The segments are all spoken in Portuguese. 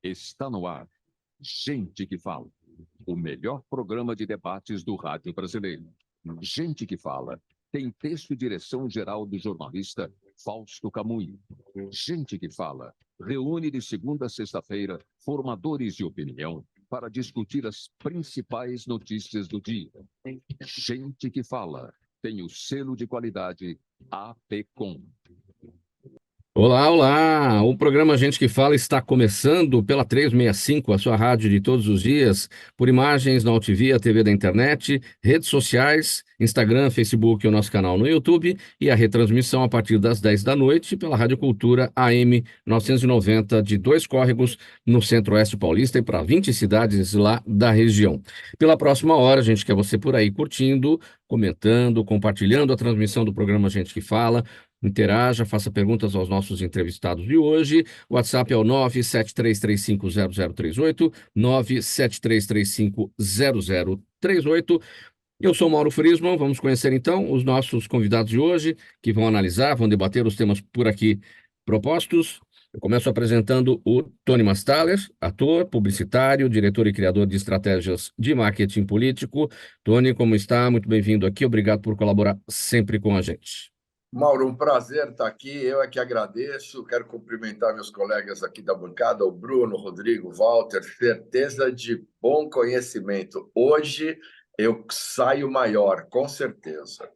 Está no ar. Gente que Fala. O melhor programa de debates do rádio brasileiro. Gente que Fala. Tem texto e direção geral do jornalista Fausto Camunho. Gente que Fala. Reúne de segunda a sexta-feira formadores de opinião para discutir as principais notícias do dia. Gente que Fala. Tem o selo de qualidade APCOM. Olá, olá! O programa Gente que Fala está começando pela 365, a sua rádio de todos os dias, por imagens na Altivia, TV da internet, redes sociais, Instagram, Facebook e o nosso canal no YouTube e a retransmissão a partir das 10 da noite pela Rádio Cultura AM 990 de Dois Córregos, no Centro-Oeste Paulista e para 20 cidades lá da região. Pela próxima hora, a gente quer você por aí curtindo, comentando, compartilhando a transmissão do programa Gente que Fala. Interaja, faça perguntas aos nossos entrevistados de hoje. O WhatsApp é o 973350038, 973350038. Eu sou Mauro Friesman, vamos conhecer então os nossos convidados de hoje, que vão analisar, vão debater os temas por aqui propostos. Eu começo apresentando o Tony Mastaler, ator, publicitário, diretor e criador de estratégias de marketing político. Tony, como está? Muito bem-vindo aqui, obrigado por colaborar sempre com a gente. Mauro, um prazer estar aqui. Eu é que agradeço. Quero cumprimentar meus colegas aqui da bancada, o Bruno, o Rodrigo, o Walter. Certeza de bom conhecimento. Hoje eu saio maior, com certeza.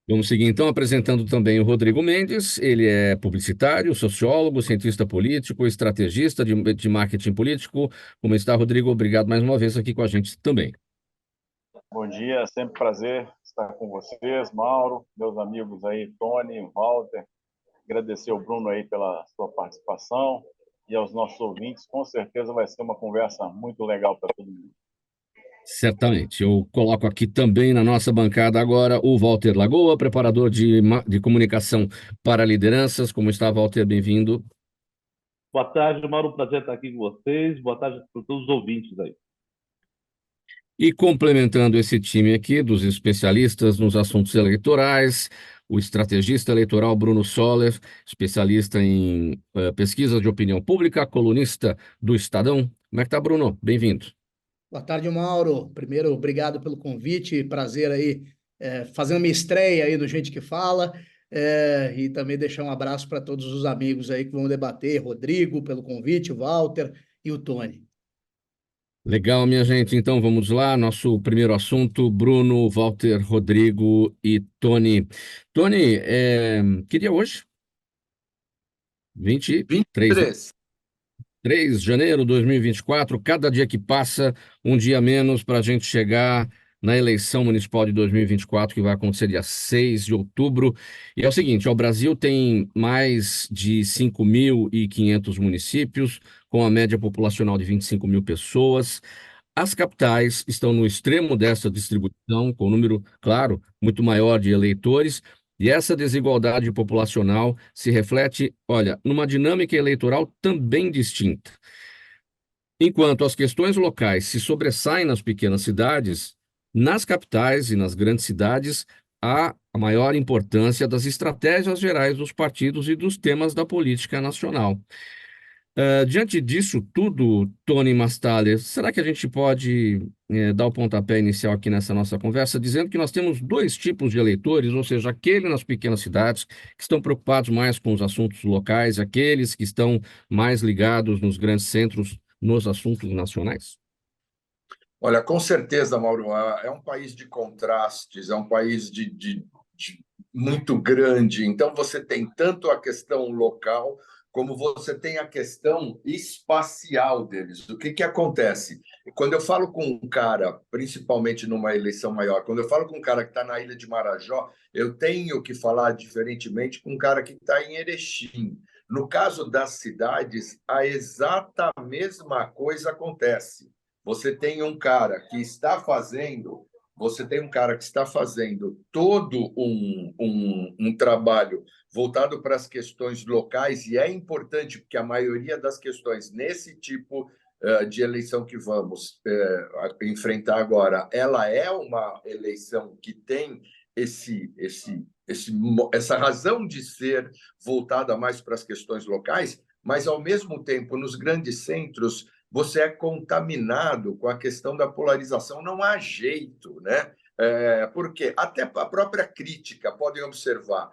Vamos seguir então apresentando também o Rodrigo Mendes. Ele é publicitário, sociólogo, cientista político, estrategista de marketing político. Como está, Rodrigo? Obrigado mais uma vez aqui com a gente também. Bom dia, sempre prazer estar com vocês, Mauro, meus amigos aí, Tony, Walter. Agradecer ao Bruno aí pela sua participação e aos nossos ouvintes. Com certeza vai ser uma conversa muito legal para todo mundo. Certamente. Eu coloco aqui também na nossa bancada agora o Walter Lagoa, preparador de comunicação para lideranças. Como está, Walter? Bem-vindo. Boa tarde, Mauro. Prazer estar aqui com vocês. Boa tarde para todos os ouvintes aí. E complementando esse time aqui dos especialistas nos assuntos eleitorais, o estrategista eleitoral Bruno Soller, especialista em pesquisa de opinião pública, colunista do Estadão. Como é que está, Bruno? Bem-vindo. Boa tarde, Mauro. Primeiro, obrigado pelo convite. Prazer aí fazendo minha estreia aí no Gente que Fala. E também deixar um abraço para todos os amigos aí que vão debater. Rodrigo, pelo convite, o Walter e o Tony. Legal, minha gente. Então vamos lá. Nosso primeiro assunto: Bruno, Walter, Rodrigo e Tony. Tony, queria hoje, 23 de janeiro de 2024, cada dia que passa, um dia menos para a gente chegar na eleição municipal de 2024, que vai acontecer dia 6 de outubro. E é o seguinte, o Brasil tem mais de 5.500 municípios, com a média populacional de 25 mil pessoas. As capitais estão no extremo dessa distribuição, com um número, claro, muito maior de eleitores, e essa desigualdade populacional se reflete, olha, numa dinâmica eleitoral também distinta. Enquanto as questões locais se sobressaem nas pequenas cidades, nas capitais e nas grandes cidades há a maior importância das estratégias gerais dos partidos e dos temas da política nacional. Diante disso tudo, Tony Mastaler, será que a gente pode dar o pontapé inicial aqui nessa nossa conversa, dizendo que nós temos dois tipos de eleitores, ou seja, aquele nas pequenas cidades que estão preocupados mais com os assuntos locais, aqueles que estão mais ligados nos grandes centros, nos assuntos nacionais? Olha, com certeza, Mauro, é um país de contrastes, é um país de muito grande. Então, você tem tanto a questão local, como você tem a questão espacial deles. O que acontece? Quando eu falo com um cara, principalmente numa eleição maior, quando eu falo com um cara que está na Ilha de Marajó, eu tenho que falar diferentemente com um cara que está em Erechim. No caso das cidades, a exata mesma coisa acontece. Você tem um cara que está fazendo todo um trabalho voltado para as questões locais, e é importante porque a maioria das questões nesse tipo de eleição que vamos enfrentar agora, ela é uma eleição que tem essa razão de ser voltada mais para as questões locais, mas, ao mesmo tempo, nos grandes centros, você é contaminado com a questão da polarização. Não há jeito, né? Porque até a própria crítica, podem observar,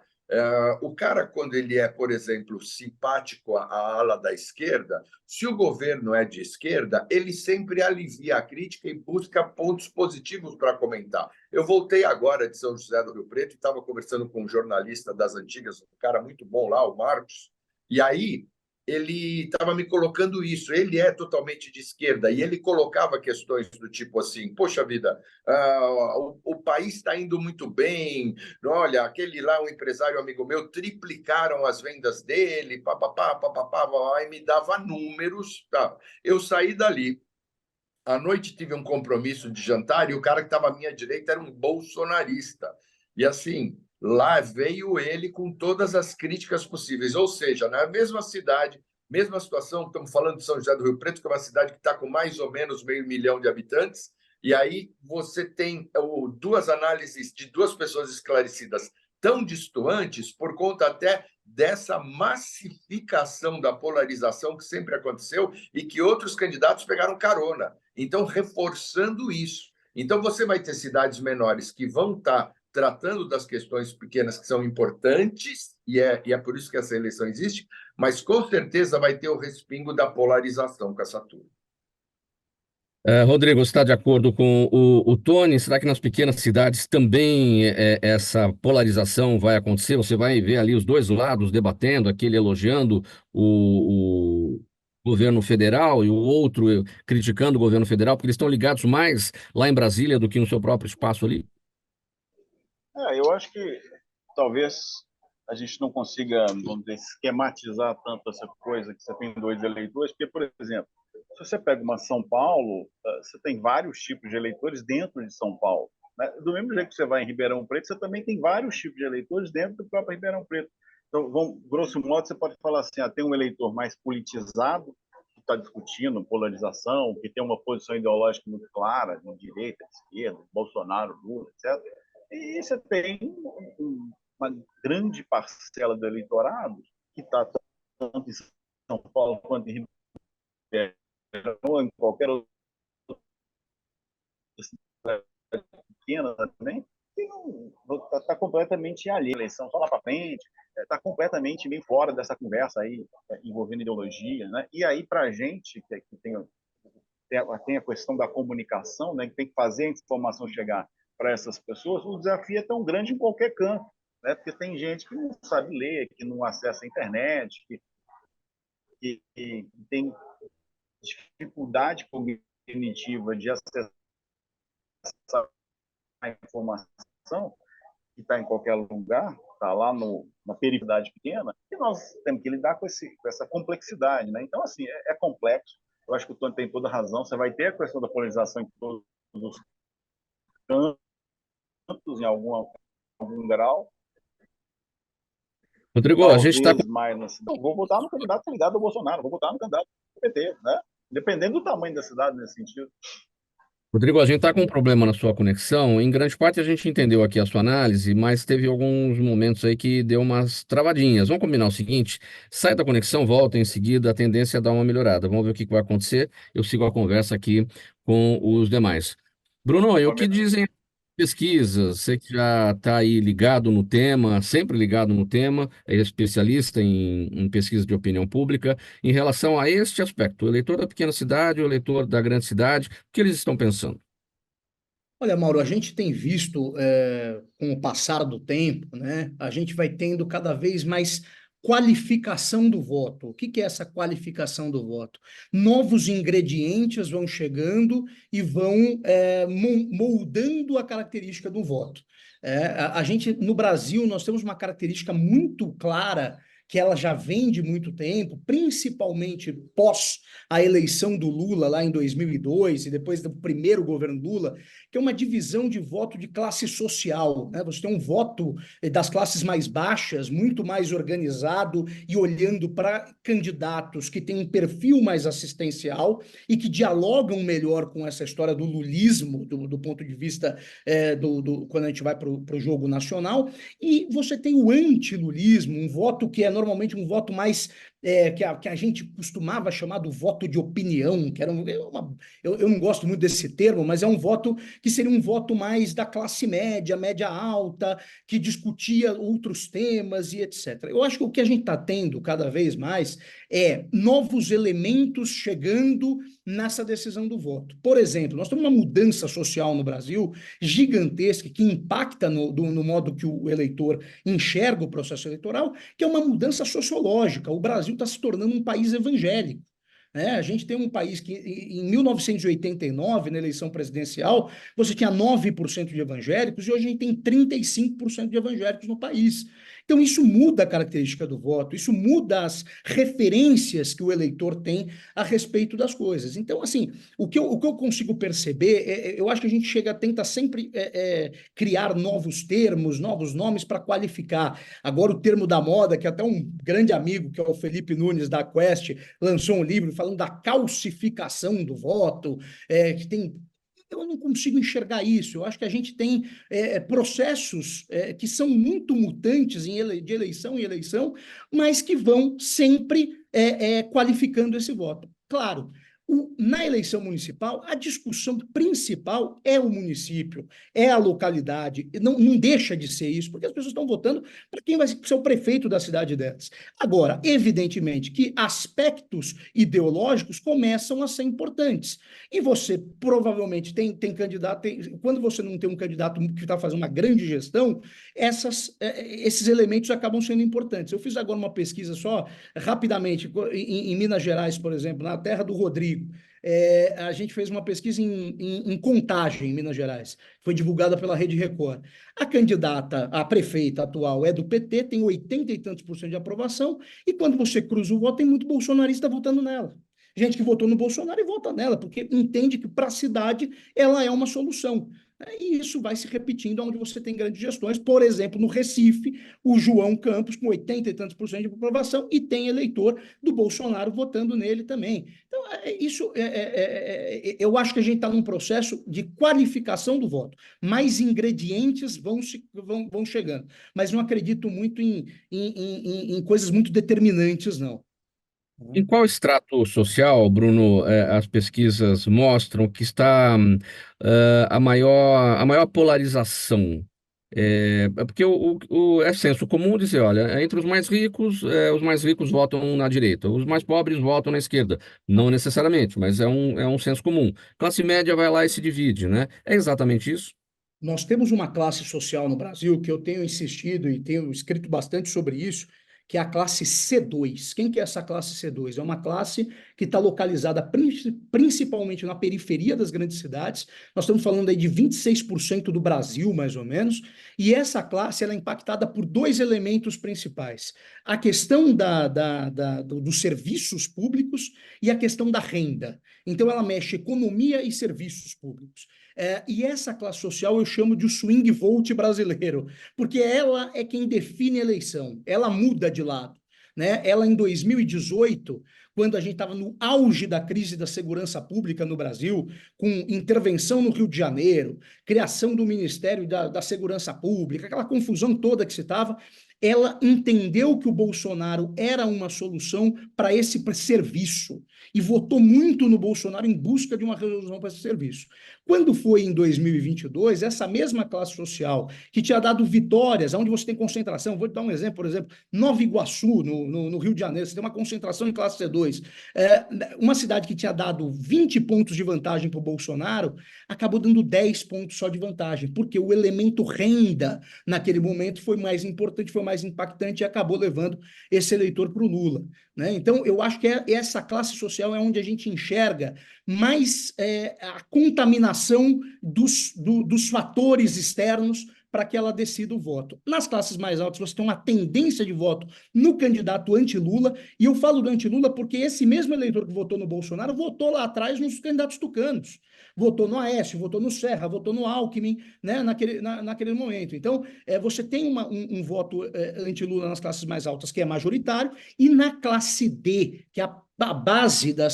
o cara, quando ele é, por exemplo, simpático à ala da esquerda, se o governo é de esquerda, ele sempre alivia a crítica e busca pontos positivos para comentar. Eu voltei agora de São José do Rio Preto e estava conversando com um jornalista das antigas, um cara muito bom lá, o Marcos, e aí ele estava me colocando isso. Ele é totalmente de esquerda e ele colocava questões do tipo assim: poxa vida, o país está indo muito bem, olha, aquele lá, um empresário amigo meu, triplicaram as vendas dele, papapá, papapá, e me dava números. Tá. Eu saí dali. À noite tive um compromisso de jantar e o cara que estava à minha direita era um bolsonarista. E assim, lá veio ele com todas as críticas possíveis. Ou seja, na mesma cidade, mesma situação, estamos falando de São José do Rio Preto, que é uma cidade que está com mais ou menos 500 mil de habitantes, e aí você tem duas análises de duas pessoas esclarecidas tão distantes por conta até dessa massificação da polarização que sempre aconteceu e que outros candidatos pegaram carona. Então, reforçando isso. Então, você vai ter cidades menores que vão estar tratando das questões pequenas que são importantes, e é por isso que essa eleição existe, mas com certeza vai ter o respingo da polarização com essa turma. Rodrigo, você está de acordo com o Tony? Será que nas pequenas cidades também essa polarização vai acontecer? Você vai ver ali os dois lados debatendo, aquele elogiando o governo federal e o outro criticando o governo federal, porque eles estão ligados mais lá em Brasília do que no seu próprio espaço ali? Eu acho que talvez a gente não consiga, vamos dizer, esquematizar tanto essa coisa que você tem dois eleitores, porque, por exemplo, se você pega uma São Paulo, você tem vários tipos de eleitores dentro de São Paulo, né? Do mesmo jeito que você vai em Ribeirão Preto, você também tem vários tipos de eleitores dentro do próprio Ribeirão Preto. Então, grosso modo, você pode falar assim, tem um eleitor mais politizado, que está discutindo polarização, que tem uma posição ideológica muito clara, de direita, de esquerda, Bolsonaro, Lula, etc. E você tem uma grande parcela do eleitorado que está tanto em São Paulo quanto em Ribeirão, ou em qualquer outra cidade pequena também, que não está completamente alheio à eleição, só lá para frente, está completamente bem fora dessa conversa aí, envolvendo ideologia, né? E aí, para a gente, que tem a questão da comunicação, né, que tem que fazer a informação chegar para essas pessoas, o desafio é tão grande em qualquer campo, né? Porque tem gente que não sabe ler, que não acessa a internet, que tem dificuldade cognitiva de acessar a informação, que está em qualquer lugar, está lá na periferia pequena, e nós temos que lidar com essa complexidade, né? Então, assim, é complexo. Eu acho que o Tony tem toda a razão. Você vai ter a questão da polarização em todos os cantos, em algum grau. Rodrigo, a gente está com... mais na cidade. Vou votar no candidato ligado ao Bolsonaro, vou votar no candidato do PT, né? Dependendo do tamanho da cidade nesse sentido. Rodrigo, a gente está com um problema na sua conexão. Em grande parte a gente entendeu aqui a sua análise, mas teve alguns momentos aí que deu umas travadinhas. Vamos combinar o seguinte: sai da conexão, volta em seguida, a tendência é dar uma melhorada. Vamos ver o que vai acontecer. Eu sigo a conversa aqui com os demais. Bruno, e o que dizem pesquisas? Você que já está aí ligado no tema, sempre ligado no tema, é especialista em pesquisa de opinião pública, em relação a este aspecto, o eleitor da pequena cidade, o eleitor da grande cidade, o que eles estão pensando? Olha, Mauro, a gente tem visto, com o passar do tempo, né, a gente vai tendo cada vez mais qualificação do voto. O que que é essa qualificação do voto? Novos ingredientes vão chegando e vão moldando a característica do voto. A gente, no Brasil, nós temos uma característica muito clara que ela já vem de muito tempo, principalmente pós a eleição do Lula lá em 2002 e depois do primeiro governo Lula, que é uma divisão de voto de classe social, né? Você tem um voto das classes mais baixas, muito mais organizado e olhando para candidatos que têm um perfil mais assistencial e que dialogam melhor com essa história do lulismo, do ponto de vista quando a gente vai para o jogo nacional, e você tem o antilulismo, um voto que é normalmente um voto mais que a gente costumava chamar do voto de opinião, que era eu não gosto muito desse termo, mas é um voto que seria um voto mais da classe média, média alta, que discutia outros temas e etc. Eu acho que o que a gente está tendo cada vez mais é novos elementos chegando nessa decisão do voto. Por exemplo, nós temos uma mudança social no Brasil gigantesca que impacta no modo que o eleitor enxerga o processo eleitoral, que é uma mudança sociológica. O Brasil está se tornando um país evangélico. A gente tem um país que, em 1989, na eleição presidencial, você tinha 9% de evangélicos e hoje a gente tem 35% de evangélicos no país. Então, isso muda a característica do voto, isso muda as referências que o eleitor tem a respeito das coisas. Então, assim, o que eu consigo perceber, eu acho que a gente tenta sempre criar novos termos, novos nomes para qualificar. Agora, o termo da moda, que até um grande amigo, que é o Felipe Nunes, da Quest, lançou um livro falando da calcificação do voto, que tem... Eu não consigo enxergar isso. Eu acho que a gente tem processos que são muito mutantes de eleição em eleição, mas que vão sempre qualificando esse voto. Claro, na eleição municipal, a discussão principal é o município, é a localidade, não deixa de ser isso, porque as pessoas estão votando para quem vai ser o prefeito da cidade delas. Agora, evidentemente que aspectos ideológicos começam a ser importantes, e você provavelmente tem candidato, quando você não tem um candidato que está fazendo uma grande gestão, esses elementos acabam sendo importantes. Eu fiz agora uma pesquisa só, rapidamente, em Minas Gerais, por exemplo, na terra do Rodrigo. A gente fez uma pesquisa em Contagem, em Minas Gerais. Foi divulgada pela Rede Record. A candidata, a prefeita atual é do PT, tem 80 e tantos % de aprovação, e quando você cruza o voto, tem muito bolsonarista votando nela. Gente que votou no Bolsonaro e vota nela, porque entende que para a cidade ela é uma solução. E isso vai se repetindo onde você tem grandes gestões. Por exemplo, no Recife, o João Campos, com 80 e tantos % de aprovação, e tem eleitor do Bolsonaro votando nele também. Então, eu acho que a gente está num processo de qualificação do voto. Mais ingredientes vão chegando. Mas não acredito muito em coisas muito determinantes, não. Em qual extrato social, Bruno, as pesquisas mostram que está a maior polarização? Porque é senso comum dizer, olha, entre os mais ricos votam na direita, os mais pobres votam na esquerda. Não necessariamente, mas é um senso comum. Classe média vai lá e se divide, né? É exatamente isso? Nós temos uma classe social no Brasil que eu tenho insistido e tenho escrito bastante sobre isso, que é a classe C2. Quem que é essa classe C2? É uma classe que está localizada principalmente na periferia das grandes cidades. Nós estamos falando aí de 26% do Brasil, mais ou menos, e essa classe ela é impactada por dois elementos principais. A questão dos serviços públicos e a questão da renda. Então, ela mexe economia e serviços públicos. E essa classe social eu chamo de swing vote brasileiro, porque ela é quem define a eleição, ela muda de lado. Ela, em 2018, quando a gente estava no auge da crise da segurança pública no Brasil, com intervenção no Rio de Janeiro, criação do Ministério da Segurança Pública, aquela confusão toda que se estava, ela entendeu que o Bolsonaro era uma solução para esse serviço e votou muito no Bolsonaro em busca de uma resolução para esse serviço. Quando foi em 2022, essa mesma classe social que tinha dado vitórias, onde você tem concentração, vou te dar um exemplo, por exemplo, Nova Iguaçu, no Rio de Janeiro, você tem uma concentração em classe C2, uma cidade que tinha dado 20 pontos de vantagem para o Bolsonaro, acabou dando 10 pontos só de vantagem, porque o elemento renda, naquele momento, foi mais importante, foi mais impactante e acabou levando esse eleitor para o Lula. Então, eu acho que essa classe social é onde a gente enxerga mais a contaminação dos fatores externos para que ela decida o voto. Nas classes mais altas, você tem uma tendência de voto no candidato anti-Lula, e eu falo do anti-Lula porque esse mesmo eleitor que votou no Bolsonaro votou lá atrás nos candidatos tucanos. Votou no Aécio, votou no Serra, votou no Alckmin, naquele momento. Então, você tem voto anti-Lula nas classes mais altas, que é majoritário, e na classe D, que é a da base da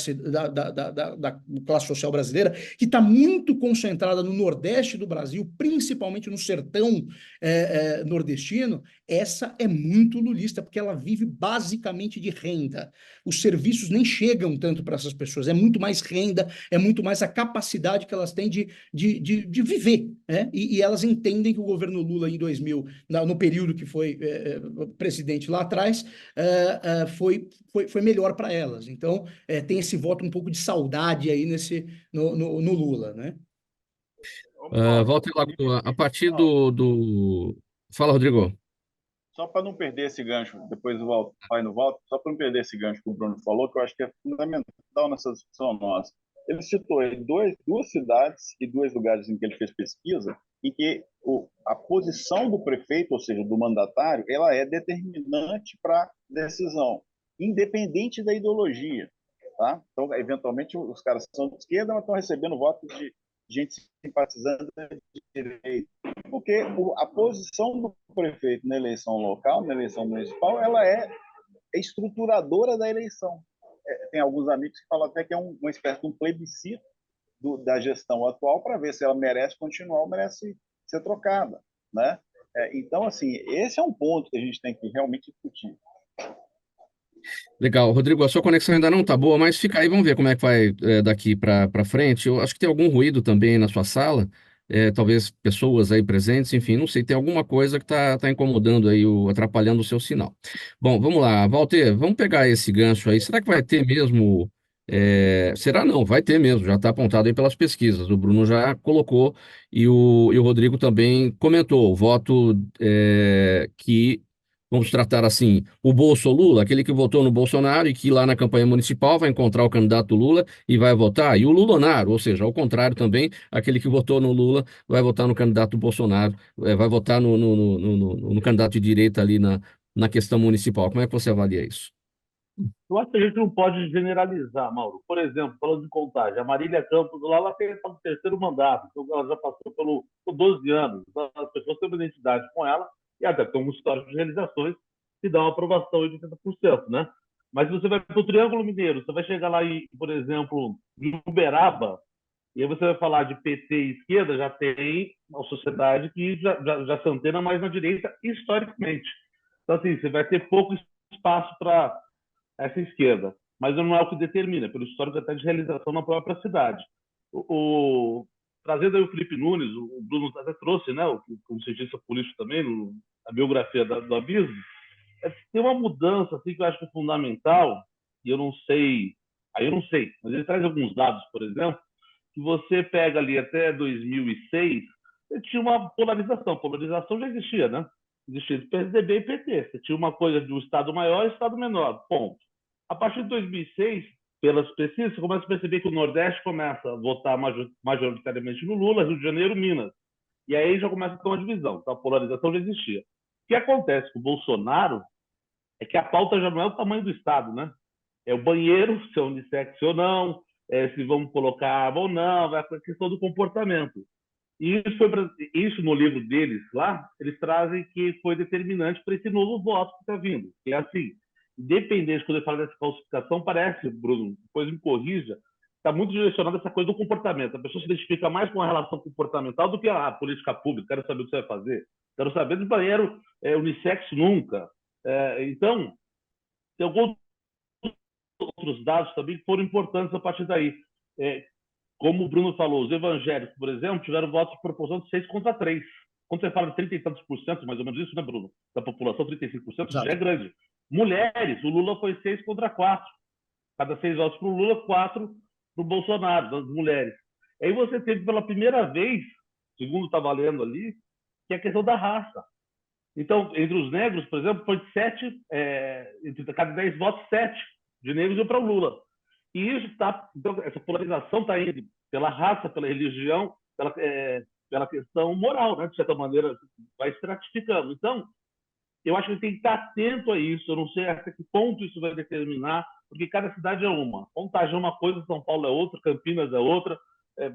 classe social brasileira, que está muito concentrada no Nordeste do Brasil, principalmente no sertão nordestino, essa é muito lulista, porque ela vive basicamente de renda. Os serviços nem chegam tanto para essas pessoas, é muito mais renda, é muito mais a capacidade que elas têm de viver, né? E elas entendem que o governo Lula, em 2000, no período que foi presidente lá atrás, foi melhor para elas. Então, tem esse voto um pouco de saudade aí no Lula, né? Walter Lagoa, a partir do... Fala, Rodrigo. Só para não perder esse gancho, depois o Walter vai no Walter, só para não perder esse gancho que o Bruno falou, que eu acho que é fundamental nessa discussão nossa. Ele citou aí duas cidades e dois lugares em que ele fez pesquisa, em que a posição do prefeito, ou seja, do mandatário, ela é determinante para a decisão, independente da ideologia. Tá? Então, eventualmente, os caras são de esquerda, mas estão recebendo votos de gente simpatizando de direita. Porque a posição do prefeito na eleição local, na eleição municipal, ela é estruturadora da eleição. Tem alguns amigos que falam até que é uma espécie de um plebiscito da gestão atual para ver se ela merece continuar ou merece ser trocada, né? Então, assim, esse é um ponto que a gente tem que realmente discutir. Legal. Rodrigo, a sua conexão ainda não está boa, mas fica aí, vamos ver como é que vai daqui para frente. Eu acho que tem algum ruído também na sua sala, talvez pessoas aí presentes, enfim, não sei, tem alguma coisa que está incomodando aí, atrapalhando o seu sinal. Bom, vamos lá, Walter, vamos pegar esse gancho aí. Será que vai ter mesmo? Será não, vai ter mesmo, já está apontado aí pelas pesquisas. O Bruno já colocou e o Rodrigo também comentou o voto que vamos tratar assim, o Bolso Lula, aquele que votou no Bolsonaro e que lá na campanha municipal vai encontrar o candidato Lula e vai votar, e o Lulonaro, ou seja, ao contrário também, aquele que votou no Lula vai votar no candidato Bolsonaro, vai votar no candidato de direita ali na questão municipal. Como é que você avalia isso? Eu acho que a gente não pode generalizar, Mauro. Por exemplo, falando de Contagem, a Marília Campos, lá ela tem o terceiro mandato, então ela já passou por 12 anos. Então, as pessoas têm uma identidade com ela e até tem um histórico de realizações que dá uma aprovação de 80%, né? Mas se você vai para o Triângulo Mineiro, você vai chegar lá, por exemplo, em Uberaba, e aí você vai falar de PT e esquerda, já tem uma sociedade que já se antena mais na direita historicamente. Então, assim, você vai ter pouco espaço para essa esquerda, mas não é o que determina, pelo histórico até de realização na própria cidade. Trazendo aí o Felipe Nunes, o Bruno até trouxe, né, como cientista político também, na biografia do Abismo, tem uma mudança assim, que eu acho que é fundamental, e eu não sei, mas ele traz alguns dados, por exemplo, que você pega ali até 2006, você tinha uma polarização já existia, né? Existia PSDB e PT. Você tinha uma coisa de um Estado maior e Estado menor, ponto. A partir de 2006, pelas pesquisas, você começa a perceber que o Nordeste começa a votar majoritariamente no Lula, Rio de Janeiro, Minas. E aí já começa a ter uma divisão, então a polarização já existia. O que acontece com o Bolsonaro é que a pauta já não é o tamanho do Estado, né? É o banheiro, se é unissex ou não, se vamos colocar arma ou não, é a questão do comportamento. E isso no livro deles lá, eles trazem que foi determinante para esse novo voto que está vindo. Que é assim, independente, quando ele fala dessa falsificação, parece, Bruno, depois me corrija, está muito direcionado a essa coisa do comportamento. A pessoa se identifica mais com a relação comportamental do que a política pública. Quero saber o que você vai fazer. Quero saber do banheiro unissex nunca. Então, tem alguns outros dados também que foram importantes a partir daí. Como o Bruno falou, os evangélicos, por exemplo, tiveram votos de proporção de 6 contra 3. Quando você fala de 30 e tantos por cento, mais ou menos isso, né, Bruno? Da população, 35%, já é grande. Mulheres, o Lula foi 6 contra 4. Cada 6 votos para o Lula, 4 para o Bolsonaro, das mulheres. Aí você teve pela primeira vez, segundo está valendo ali, que é a questão da raça. Então, entre os negros, por exemplo, foi de 7, entre cada 10 votos, 7 de negros iam para o Lula. E isso então, essa polarização está indo pela raça, pela religião, pela questão moral, né? De certa maneira, vai estratificando. Então, eu acho que tem que estar atento a isso. Eu não sei até que ponto isso vai determinar, porque cada cidade é uma. Contagem é uma coisa, São Paulo é outra, Campinas é outra,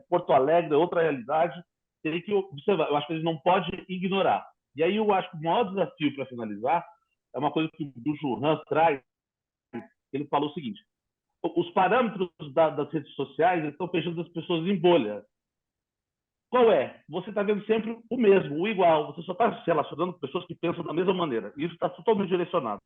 Porto Alegre é outra realidade. Tem que observar. Eu acho que a gente não pode ignorar. E aí eu acho que o maior desafio para finalizar é uma coisa que o Churran traz. Ele falou o seguinte: os parâmetros das redes sociais estão fechando as pessoas em bolha. Qual é? Você está vendo sempre o mesmo, o igual. Você só está se relacionando com pessoas que pensam da mesma maneira. Isso está totalmente direcionado.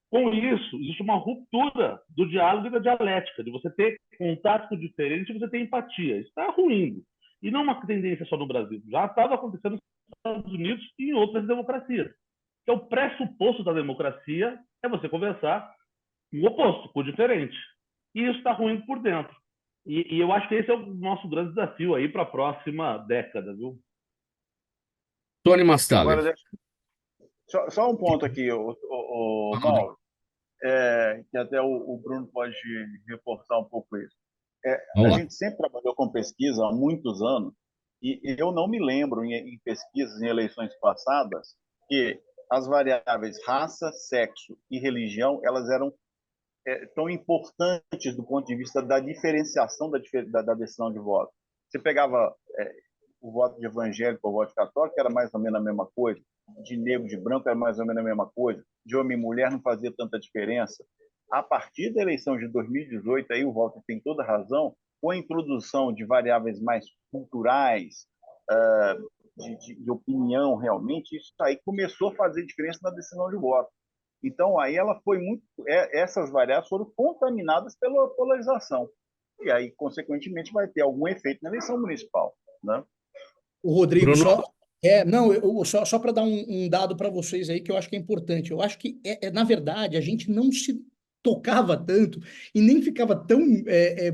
Com isso, existe uma ruptura do diálogo e da dialética, de você ter contato com o diferente e você ter empatia. Isso está ruindo. E não é uma tendência só no Brasil. Já estava acontecendo nos Estados Unidos e em outras democracias. Então, o pressuposto da democracia é você conversar com o oposto, com o diferente. E isso está ruindo por dentro. E eu acho que esse é o nosso grande desafio aí para a próxima década, viu? Tony Mastalli. Agora, só um ponto aqui, Mauro, que até o Bruno pode reforçar um pouco isso. A gente sempre trabalhou com pesquisa há muitos anos e eu não me lembro em pesquisas em eleições passadas que as variáveis raça, sexo e religião elas eram tão importantes do ponto de vista da diferenciação da decisão de voto. Você pegava o voto de evangélico ou o voto católico, era mais ou menos a mesma coisa, de negro, de branco, era mais ou menos a mesma coisa, de homem e mulher não fazia tanta diferença. A partir da eleição de 2018, aí o Walter tem toda razão, com a introdução de variáveis mais culturais, de opinião realmente, isso aí começou a fazer diferença na decisão de voto. Então, aí ela foi muito... essas variáveis foram contaminadas pela polarização. E aí, consequentemente, vai ter algum efeito na eleição municipal, né? O Rodrigo, Bruno? só para dar um dado para vocês aí que eu acho que é importante. Eu acho que, na verdade, a gente não se tocava tanto e nem ficava tão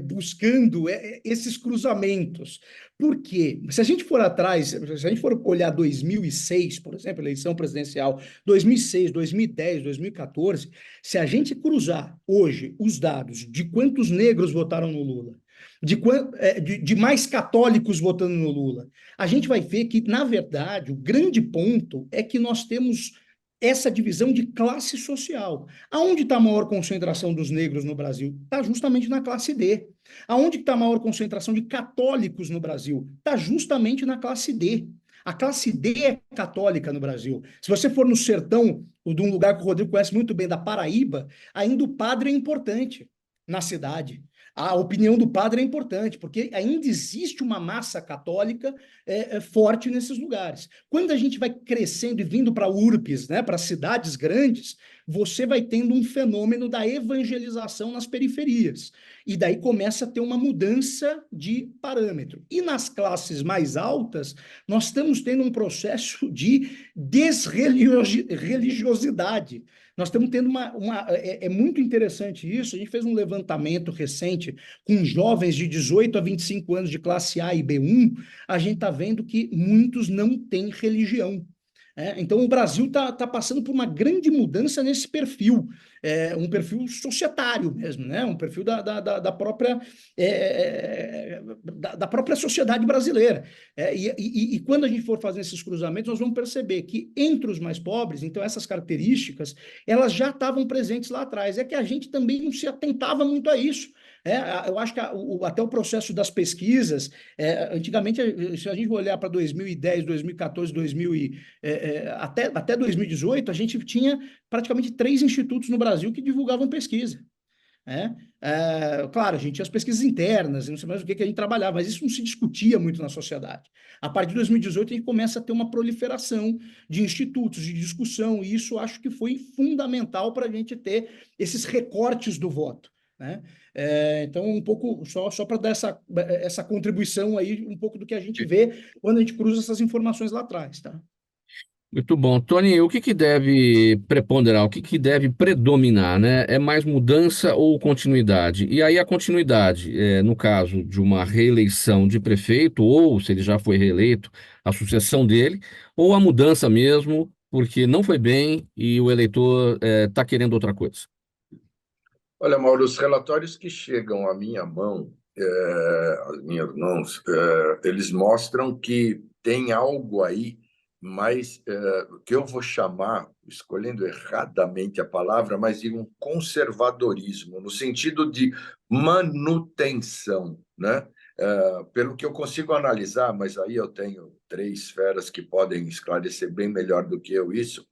buscando esses cruzamentos. Por quê? Se a gente for atrás, se a gente for olhar 2006, por exemplo, eleição presidencial, 2006, 2010, 2014, se a gente cruzar hoje os dados de quantos negros votaram no Lula, de mais católicos votando no Lula, a gente vai ver que, na verdade, o grande ponto é que nós temos essa divisão de classe social. Aonde está a maior concentração dos negros no Brasil? Está justamente na classe D. Aonde está a maior concentração de católicos no Brasil? Está justamente na classe D. A classe D é católica no Brasil. Se você for no sertão, de um lugar que o Rodrigo conhece muito bem, da Paraíba, ainda o padre é importante na cidade. A opinião do padre é importante, porque ainda existe uma massa católica forte nesses lugares. Quando a gente vai crescendo e vindo para urbes, né, para cidades grandes, você vai tendo um fenômeno da evangelização nas periferias. E daí começa a ter uma mudança de parâmetro. E nas classes mais altas, nós estamos tendo um processo de desreligiosidade. Nós estamos tendo é muito interessante isso. A gente fez um levantamento recente com jovens de 18 a 25 anos de classe A e B1. A gente está vendo que muitos não têm religião. Então, o Brasil está passando por uma grande mudança nesse perfil, um perfil societário mesmo, né? Um perfil da própria sociedade brasileira. E quando a gente for fazer esses cruzamentos, nós vamos perceber que entre os mais pobres, então essas características, elas já estavam presentes lá atrás. É que a gente também não se atentava muito a isso. Eu acho que até o processo das pesquisas, antigamente, se a gente olhar para 2010, 2014, até 2018, a gente tinha praticamente 3 institutos no Brasil que divulgavam pesquisa. Claro, a gente tinha as pesquisas internas, não sei mais o que a gente trabalhava, mas isso não se discutia muito na sociedade. A partir de 2018, a gente começa a ter uma proliferação de institutos de discussão, e isso acho que foi fundamental para a gente ter esses recortes do voto. Então, um pouco, só para dar essa contribuição aí, um pouco do que a gente vê quando a gente cruza essas informações lá atrás, tá? Muito bom. Tony, o que deve preponderar, o que deve predominar, né? É mais mudança ou continuidade? E aí a continuidade, no caso de uma reeleição de prefeito, ou se ele já foi reeleito, a sucessão dele, ou a mudança mesmo, porque não foi bem e o eleitor está querendo outra coisa? Olha, Mauro, os relatórios que chegam à minha mão, às minhas mãos, eles mostram que tem algo aí, mas que eu vou chamar, escolhendo erradamente a palavra, mas de um conservadorismo, no sentido de manutenção, né? Pelo que eu consigo analisar, mas aí eu tenho 3 feras que podem esclarecer bem melhor do que eu isso,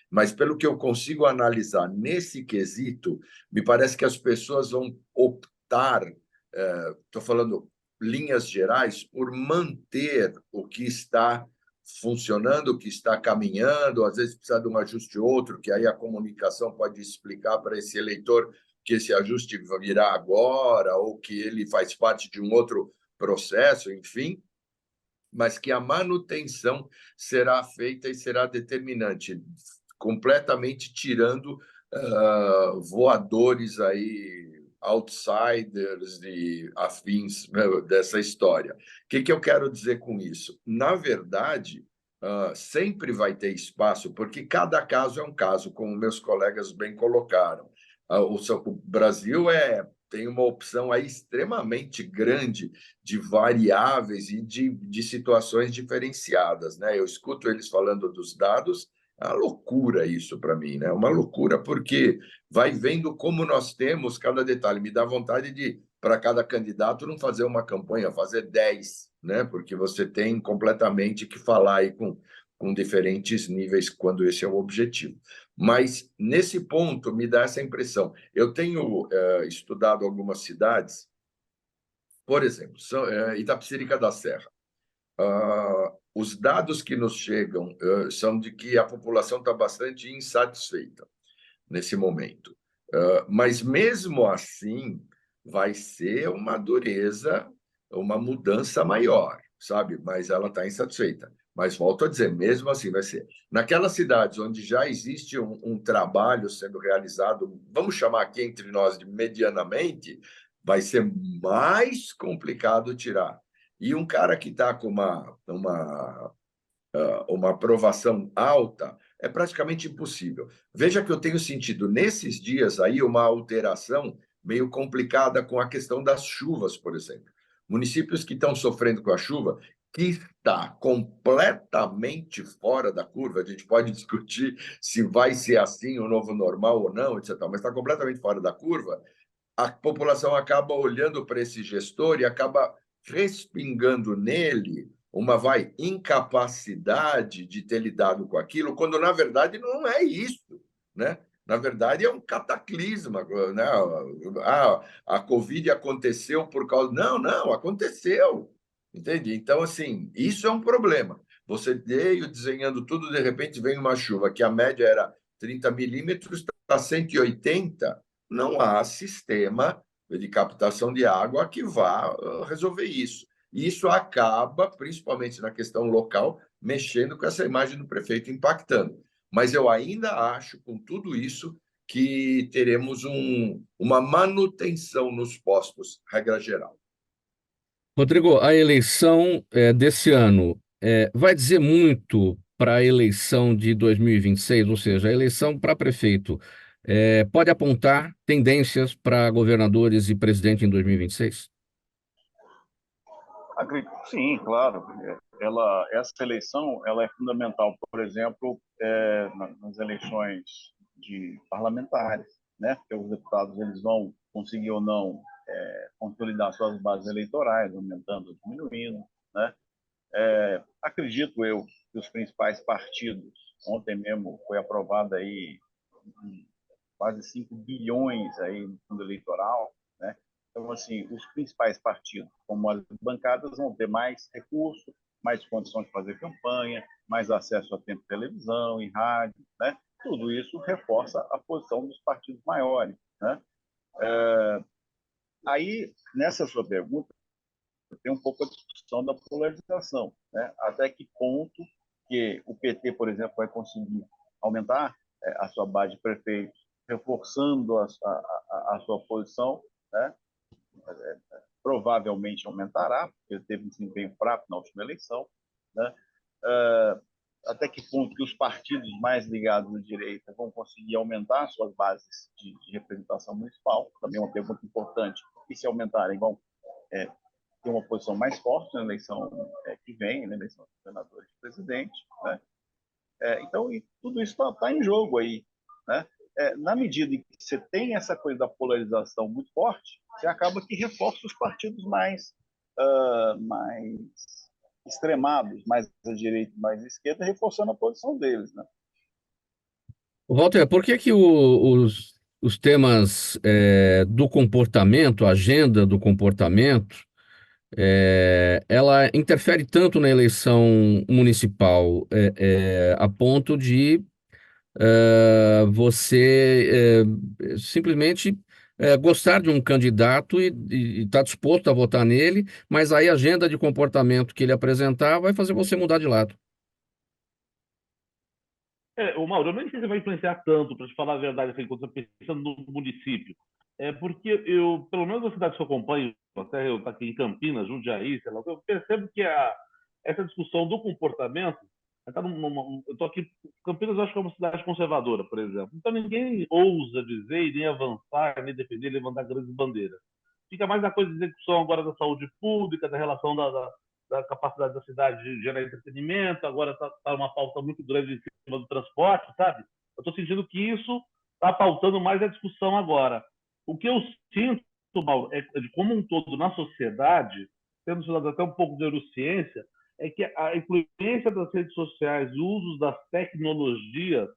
Mas pelo que eu consigo analisar nesse quesito, me parece que as pessoas vão optar, estou falando linhas gerais, por manter o que está funcionando, o que está caminhando, às vezes precisa de um ajuste ou outro, que aí a comunicação pode explicar para esse eleitor que esse ajuste virá agora, ou que ele faz parte de um outro processo, enfim, mas que a manutenção será feita e será determinante, completamente tirando voadores aí, outsiders e afins dessa história. O que eu quero dizer com isso? Na verdade, sempre vai ter espaço, porque cada caso é um caso, como meus colegas bem colocaram. O Brasil tem uma opção aí extremamente grande de variáveis e de situações diferenciadas, né? Eu escuto eles falando dos dados, é uma loucura isso para mim, né? Uma loucura porque vai vendo como nós temos cada detalhe. Me dá vontade de, para cada candidato, não fazer uma campanha, fazer 10, né? Porque você tem completamente que falar aí com diferentes níveis quando esse é o objetivo. Mas, nesse ponto, me dá essa impressão. Eu tenho estudado algumas cidades, por exemplo, Itapecerica da Serra. Os dados que nos chegam são de que a população está bastante insatisfeita nesse momento. Mas, mesmo assim, vai ser uma dureza, uma mudança maior, sabe? Mas ela está insatisfeita. Mas, volto a dizer, mesmo assim vai ser. Naquelas cidades onde já existe um trabalho sendo realizado, vamos chamar aqui entre nós de medianamente, vai ser mais complicado tirar. E um cara que está com uma aprovação alta é praticamente impossível. Veja que eu tenho sentido nesses dias aí uma alteração meio complicada com a questão das chuvas, por exemplo. Municípios que estão sofrendo com a chuva, que está completamente fora da curva, a gente pode discutir se vai ser assim o novo normal ou não, etc., mas está completamente fora da curva, a população acaba olhando para esse gestor e acaba respingando nele uma incapacidade de ter lidado com aquilo, quando na verdade não é isso, né? Na verdade é um cataclisma, né? A Covid aconteceu por causa... Não, aconteceu, entende? Então, assim, isso é um problema. Você veio desenhando tudo, de repente vem uma chuva que a média era 30 milímetros, está 180, não há sistema de captação de água que vá resolver isso. E isso acaba, principalmente na questão local, mexendo com essa imagem do prefeito, impactando. Mas eu ainda acho, com tudo isso, que teremos uma manutenção nos postos, regra geral. Rodrigo, a eleição desse ano vai dizer muito para a eleição de 2026, ou seja, a eleição para prefeito pode apontar tendências para governadores e presidente em 2026? Acredito que sim, claro. Essa eleição ela é fundamental, por exemplo, nas eleições de parlamentares, né? Porque os deputados eles vão conseguir ou não consolidar suas bases eleitorais, aumentando ou diminuindo, né? Acredito eu que os principais partidos, ontem mesmo foi aprovado aí quase 5 bilhões aí no fundo eleitoral, né? Então, assim, os principais partidos, como as bancadas, vão ter mais recursos, mais condições de fazer campanha, mais acesso a tempo de televisão e rádio, né? Tudo isso reforça a posição dos partidos maiores, né? Aí, nessa sua pergunta, tem um pouco a discussão da polarização, né? Até que ponto que o PT, por exemplo, vai conseguir aumentar a sua base de prefeitos, reforçando a sua posição, né? Provavelmente aumentará, porque ele teve um desempenho fraco na última eleição, né? Até que ponto que os partidos mais ligados à direita vão conseguir aumentar suas bases de representação municipal, também é uma pergunta importante, e se aumentarem vão ter uma posição mais forte na eleição que vem, na eleição de governador e de presidente, né? Então, tudo isso está em jogo aí, né? Na medida em que você tem essa coisa da polarização muito forte, você acaba que reforça os partidos mais extremados, mais à direita, mais à esquerda, reforçando a posição deles, né? Walter, por que que os temas do comportamento, a agenda do comportamento, ela interfere tanto na eleição municipal, a ponto de você simplesmente gostar de um candidato e estar disposto a votar nele, mas aí a agenda de comportamento que ele apresentar vai fazer você mudar de lado. O Mauro, eu nem sei se vai influenciar tanto, para te falar a verdade, assim, quando você pensando no município. Porque eu, pelo menos na cidade que eu acompanho, até eu estou aqui em Campinas, Jundiaí, sei lá, eu percebo que essa discussão do comportamento, eu estou aqui, Campinas eu acho que é uma cidade conservadora, por exemplo. Então ninguém ousa dizer, e nem avançar, nem defender, levantar grandes bandeiras. Fica mais na coisa de execução agora da saúde pública, da relação da capacidade da cidade de gerar entretenimento, agora está uma pauta muito grande em cima do transporte, sabe? Eu estou sentindo que isso está pautando mais a discussão agora. O que eu sinto, Mauro, é de como um todo na sociedade, tendo estudado até um pouco de neurociência, é que a influência das redes sociais, o uso das tecnologias,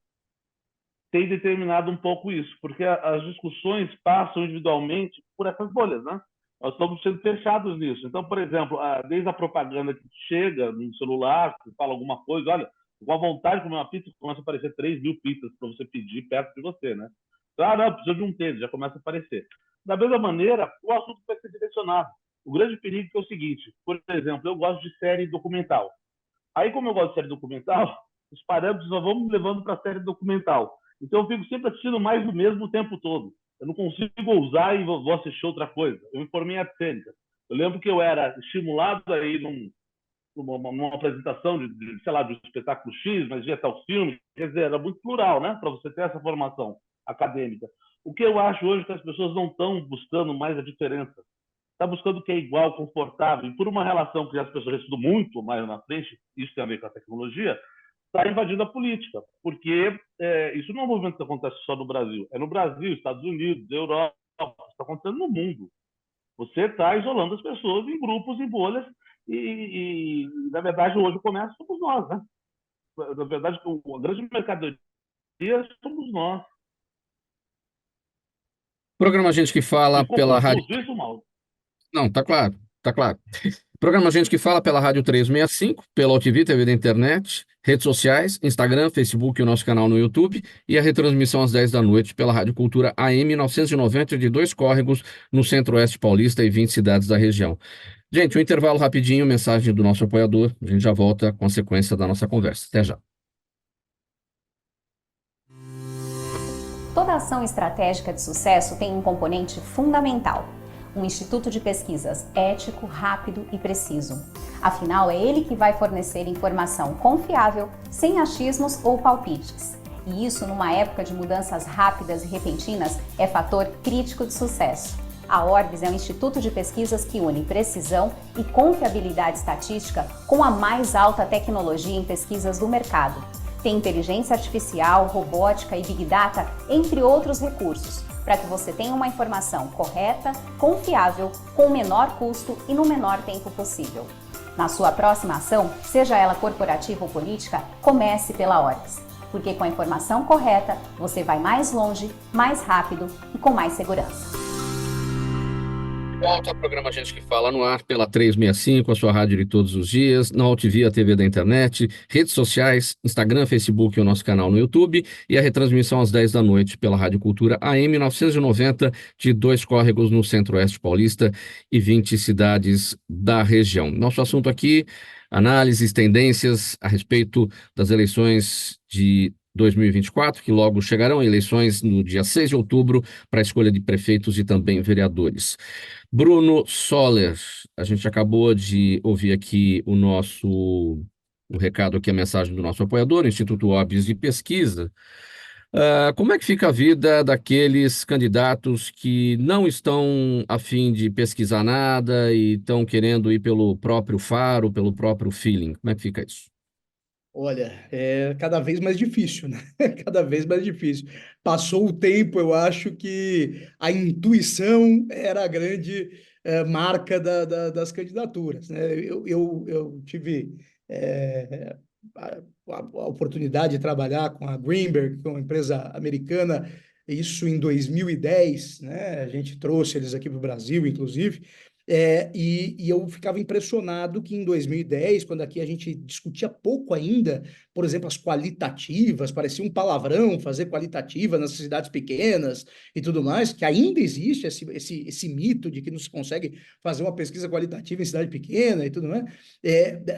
tem determinado um pouco isso, porque as discussões passam individualmente por essas bolhas, né? Nós estamos sendo fechados nisso. Então, por exemplo, desde a propaganda que chega no celular, que fala alguma coisa, olha, com a vontade de comer uma pizza, começa a aparecer 3.000 pizzas para você pedir perto de você, né? Ah, não, precisa de um tênis, já começa a aparecer. Da mesma maneira, o assunto vai ser direcionado. O grande perigo é o seguinte, por exemplo, eu gosto de série documental. Aí, como eu gosto de série documental, os parâmetros só vão me levando para a série documental. Então, eu fico sempre assistindo mais do mesmo o tempo todo. Eu não consigo ousar e vou assistir outra coisa. Eu me formei em arte cênica. Eu lembro que eu era estimulado aí numa apresentação sei lá, de um espetáculo X, mas via tal filme. Quer dizer, era muito plural, né? Para você ter essa formação acadêmica. O que eu acho hoje é que as pessoas não estão buscando mais a diferença. Está buscando o que é igual, confortável. E por uma relação que as pessoas estudam muito mais na frente, isso tem a ver com a tecnologia, está invadindo a política, porque isso não é um movimento que acontece só no Brasil. É no Brasil, Estados Unidos, Europa, está acontecendo no mundo. Você está isolando as pessoas em grupos, em bolhas, na verdade, hoje o comércio somos nós, né? Na verdade, a grande mercadoria somos nós. Programa Gente que Fala Ficou pela rádio. confuso isso, Mauro? Não, tá claro, tá claro. Programa Gente que Fala pela Rádio 365, pela UTV, TV da internet, redes sociais, Instagram, Facebook e o nosso canal no YouTube e a retransmissão às 10 da noite pela Rádio Cultura AM 990 de Dois Córregos, no Centro-Oeste Paulista e 20 cidades da região. Gente, um intervalo rapidinho, mensagem do nosso apoiador. A gente já volta com a sequência da nossa conversa. Até já. Toda ação estratégica de sucesso tem um componente fundamental: um instituto de pesquisas ético, rápido e preciso. Afinal, é ele que vai fornecer informação confiável, sem achismos ou palpites. E isso, numa época de mudanças rápidas e repentinas, é fator crítico de sucesso. A Orbis é um instituto de pesquisas que une precisão e confiabilidade estatística com a mais alta tecnologia em pesquisas do mercado. Tem inteligência artificial, robótica e Big Data, entre outros recursos, para que você tenha uma informação correta, confiável, com o menor custo e no menor tempo possível. Na sua próxima ação, seja ela corporativa ou política, comece pela Orbis, porque com a informação correta, você vai mais longe, mais rápido e com mais segurança. Volta ao programa Gente que Fala no ar pela 365, a sua rádio de todos os dias, na UTV, a TV da internet, redes sociais, Instagram, Facebook e o nosso canal no YouTube e a retransmissão às 10 da noite pela Rádio Cultura AM 990 de Dois Córregos no Centro-Oeste Paulista e 20 cidades da região. Nosso assunto aqui, análises, tendências a respeito das eleições de 2024, que logo chegarão, eleições no dia 6 de outubro para a escolha de prefeitos e também vereadores. Bruno Soller, a gente acabou de ouvir aqui o recado aqui, a mensagem do nosso apoiador, Instituto Orbis de Pesquisa. Como é que fica a vida daqueles candidatos que não estão a fim de pesquisar nada e estão querendo ir pelo próprio faro, pelo próprio feeling? Como é que fica isso? Olha, é cada vez mais difícil, né? Cada vez mais difícil. Passou o tempo, eu acho que a intuição era a grande marca das candidaturas, né? Eu tive a oportunidade de trabalhar com a Greenberg, que é uma empresa americana, isso em 2010, né? A gente trouxe eles aqui para o Brasil, inclusive, e eu ficava impressionado que em 2010, quando aqui a gente discutia pouco ainda, por exemplo, as qualitativas, parecia um palavrão fazer qualitativa nas cidades pequenas e tudo mais, que ainda existe esse mito de que não se consegue fazer uma pesquisa qualitativa em cidade pequena e tudo mais.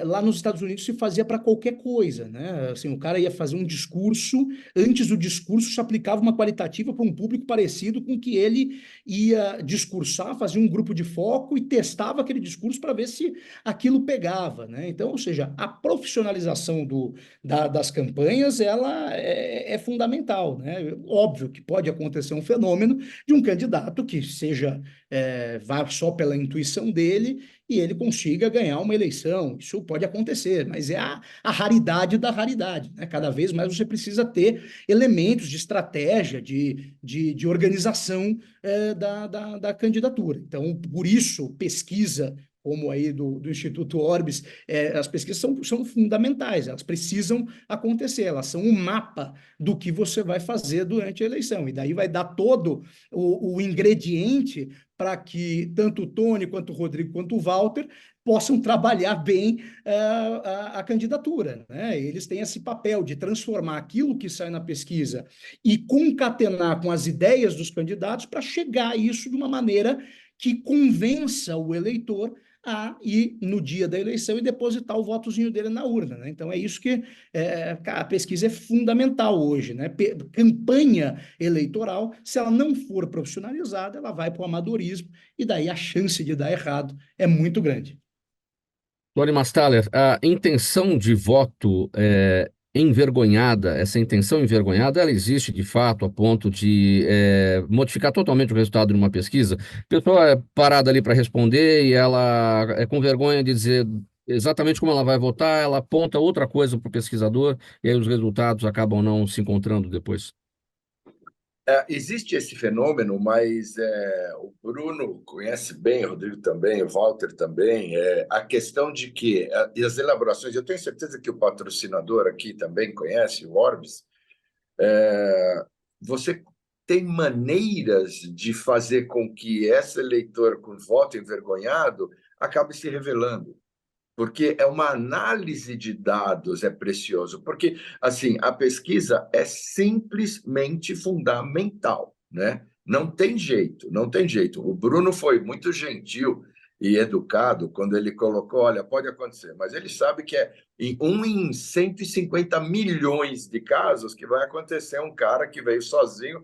Lá nos Estados Unidos se fazia para qualquer coisa, né? Assim, o cara ia fazer um discurso, antes do discurso se aplicava uma qualitativa para um público parecido com o que ele ia discursar, fazia um grupo de foco e testava aquele discurso para ver se aquilo pegava, né? Então, ou seja, a profissionalização das campanhas, ela é fundamental, né? Óbvio que pode acontecer um fenômeno de um candidato que vá só pela intuição dele e ele consiga ganhar uma eleição. Isso pode acontecer, mas é a raridade da raridade, né? Cada vez mais você precisa ter elementos de estratégia, de organização da candidatura. Então, por isso, pesquisa como aí do Instituto Orbis, as pesquisas são fundamentais, elas precisam acontecer, elas são um mapa do que você vai fazer durante a eleição, e daí vai dar todo o ingrediente para que tanto o Tony, quanto o Rodrigo, quanto o Walter possam trabalhar bem a candidatura, né? Eles têm esse papel de transformar aquilo que sai na pesquisa e concatenar com as ideias dos candidatos para chegar a isso de uma maneira que convença o eleitor a ir no dia da eleição e depositar o votozinho dele na urna, né? Então é isso que a pesquisa é fundamental hoje, né? Campanha eleitoral, se ela não for profissionalizada, ela vai para o amadorismo e daí a chance de dar errado é muito grande. Tony Mastaler, a intenção de voto envergonhada, essa intenção envergonhada, ela existe de fato a ponto de modificar totalmente o resultado de uma pesquisa? A pessoa é parada ali para responder e ela é com vergonha de dizer exatamente como ela vai votar, ela aponta outra coisa para o pesquisador e aí os resultados acabam não se encontrando depois. Existe esse fenômeno, mas o Bruno conhece bem, o Rodrigo também, o Walter também, a questão de que as elaborações, eu tenho certeza que o patrocinador aqui também conhece, o Orbis, você tem maneiras de fazer com que esse eleitor com voto envergonhado acabe se revelando. Porque é uma análise de dados, é precioso. Porque, assim, a pesquisa é simplesmente fundamental, né? Não tem jeito, não tem jeito. O Bruno foi muito gentil e educado quando ele colocou, olha, pode acontecer, mas ele sabe que é em 150 milhões de casos que vai acontecer um cara que veio sozinho,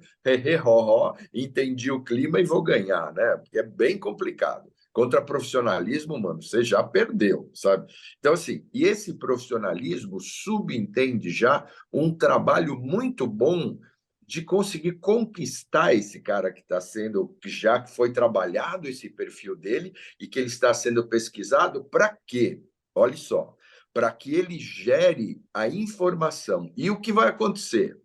entendi o clima e vou ganhar, né? Porque é bem complicado. Contra profissionalismo, mano, você já perdeu, sabe? Então, assim, e esse profissionalismo subentende já um trabalho muito bom de conseguir conquistar esse cara que está sendo, que já foi trabalhado esse perfil dele e que ele está sendo pesquisado, para quê? Olha só, para que ele gere a informação. E o que vai acontecer?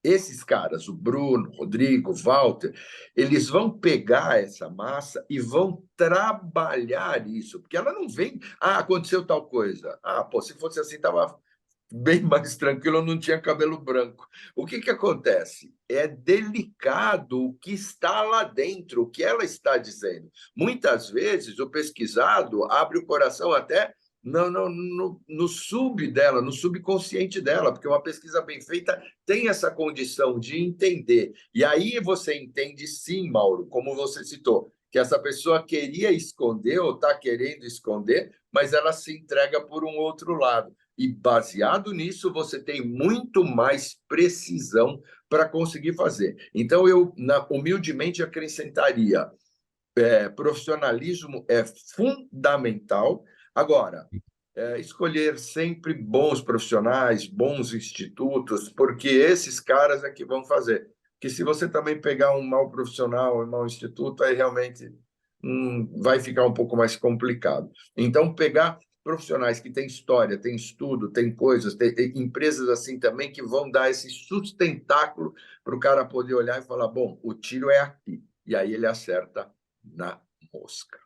Esses caras, o Bruno, o Rodrigo, o Walter, eles vão pegar essa massa e vão trabalhar isso, porque ela não vem, aconteceu tal coisa. Se fosse assim, estava bem mais tranquilo, eu não tinha cabelo branco. O que acontece? É delicado o que está lá dentro, o que ela está dizendo. Muitas vezes, o pesquisado abre o coração até no sub dela, no subconsciente dela, porque uma pesquisa bem feita tem essa condição de entender. E aí você entende sim, Mauro, como você citou, que essa pessoa queria esconder ou está querendo esconder, mas ela se entrega por um outro lado. E baseado nisso, você tem muito mais precisão para conseguir fazer. Então, eu humildemente acrescentaria, profissionalismo é fundamental. Agora, escolher sempre bons profissionais, bons institutos, porque esses caras é que vão fazer. Porque se você também pegar um mau profissional, um mau instituto, aí realmente vai ficar um pouco mais complicado. Então, pegar profissionais que têm história, têm estudo, têm coisas, tem empresas assim também que vão dar esse sustentáculo para o cara poder olhar e falar, bom, o tiro é aqui. E aí ele acerta na mosca.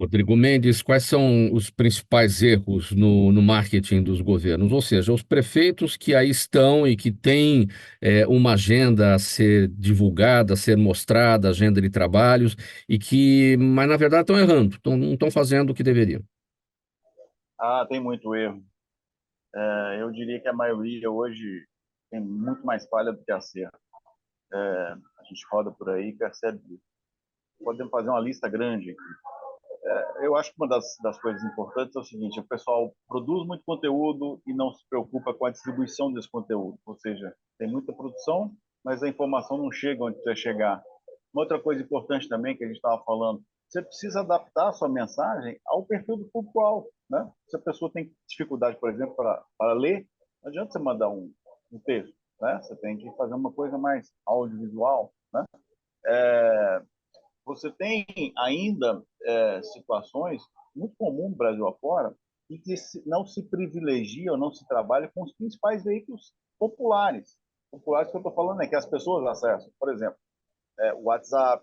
Rodrigo Mendes, quais são os principais erros no marketing dos governos? Ou seja, os prefeitos que aí estão e que têm uma agenda a ser divulgada, a ser mostrada, agenda de trabalhos, mas na verdade estão errando, não estão fazendo o que deveriam. Ah, tem muito erro. Eu diria que a maioria hoje tem muito mais falha do que acerto. A gente roda por aí e percebe isso. Podemos fazer uma lista grande aqui. Eu acho que uma das coisas importantes é o seguinte: o pessoal produz muito conteúdo e não se preocupa com a distribuição desse conteúdo. Ou seja, tem muita produção, mas a informação não chega onde precisa chegar. Uma outra coisa importante também que a gente estava falando, você precisa adaptar a sua mensagem ao perfil do público-alvo, né? Se a pessoa tem dificuldade, por exemplo, para ler, não adianta você mandar um texto, né? Você tem que fazer uma coisa mais audiovisual, né? Você tem ainda situações muito comuns no Brasil afora em que não se privilegia ou não se trabalha com os principais veículos populares. Populares que eu estou falando é que as pessoas acessam, por exemplo, o WhatsApp,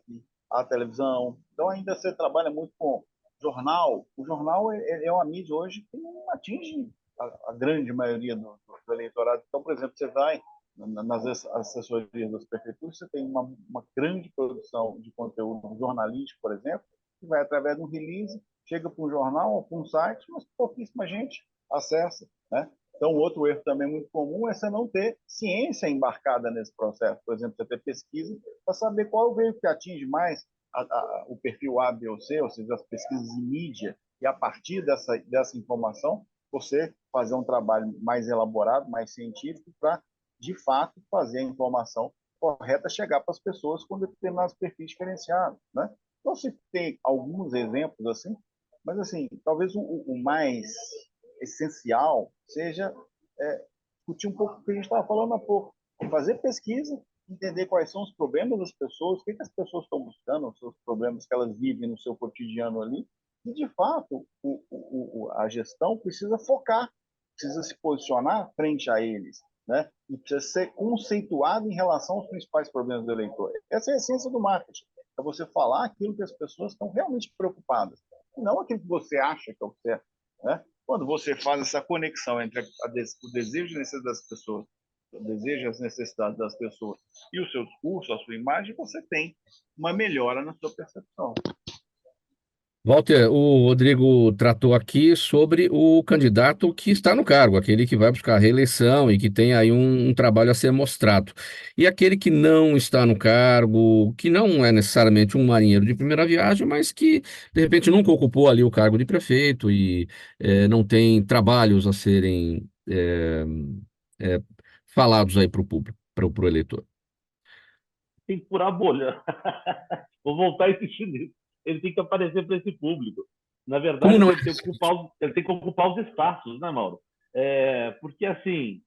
a televisão. Então ainda você trabalha muito com jornal. O jornal é uma mídia hoje que não atinge a grande maioria do eleitorado. Então, por exemplo, você vai nas assessorias das prefeituras, você tem uma grande produção de conteúdo jornalístico, por exemplo, que vai através de um release, chega para um jornal ou para um site, mas pouquíssima gente acessa, né? Então, outro erro também muito comum é você não ter ciência embarcada nesse processo. Por exemplo, você ter pesquisa para saber qual é o veículo que atinge mais o perfil A, B ou C, ou seja, as pesquisas em mídia, e a partir dessa informação, você fazer um trabalho mais elaborado, mais científico, para, de fato, fazer a informação correta chegar para as pessoas com determinados perfis diferenciados, né? Então, se tem alguns exemplos assim, mas, assim, talvez o mais essencial seja discutir um pouco o que a gente estava falando há pouco, fazer pesquisa, entender quais são os problemas das pessoas, o que as pessoas estão buscando, os seus problemas que elas vivem no seu cotidiano ali, e, de fato, a gestão precisa focar, precisa se posicionar frente a eles, né? E precisa ser conceituado em relação aos principais problemas do eleitor. Essa é a essência do marketing, é você falar aquilo que as pessoas estão realmente preocupadas, não aquilo que você acha que é o certo, né? Quando você faz essa conexão entre o desejo e necessidade das pessoas, o desejo e as necessidades das pessoas e o seu discurso, a sua imagem, você tem uma melhora na sua percepção. Walter, o Rodrigo tratou aqui sobre o candidato que está no cargo, aquele que vai buscar a reeleição e que tem aí um trabalho a ser mostrado. E aquele que não está no cargo, que não é necessariamente um marinheiro de primeira viagem, mas que de repente nunca ocupou ali o cargo de prefeito e não tem trabalhos a serem eh, falados aí para o público, para o eleitor. Tem que furar a bolha. Vou voltar a insistir nisso. Ele tem que aparecer para esse público. Na verdade, Como não ele tem que ocupar os espaços, né, Mauro? Porque, assim,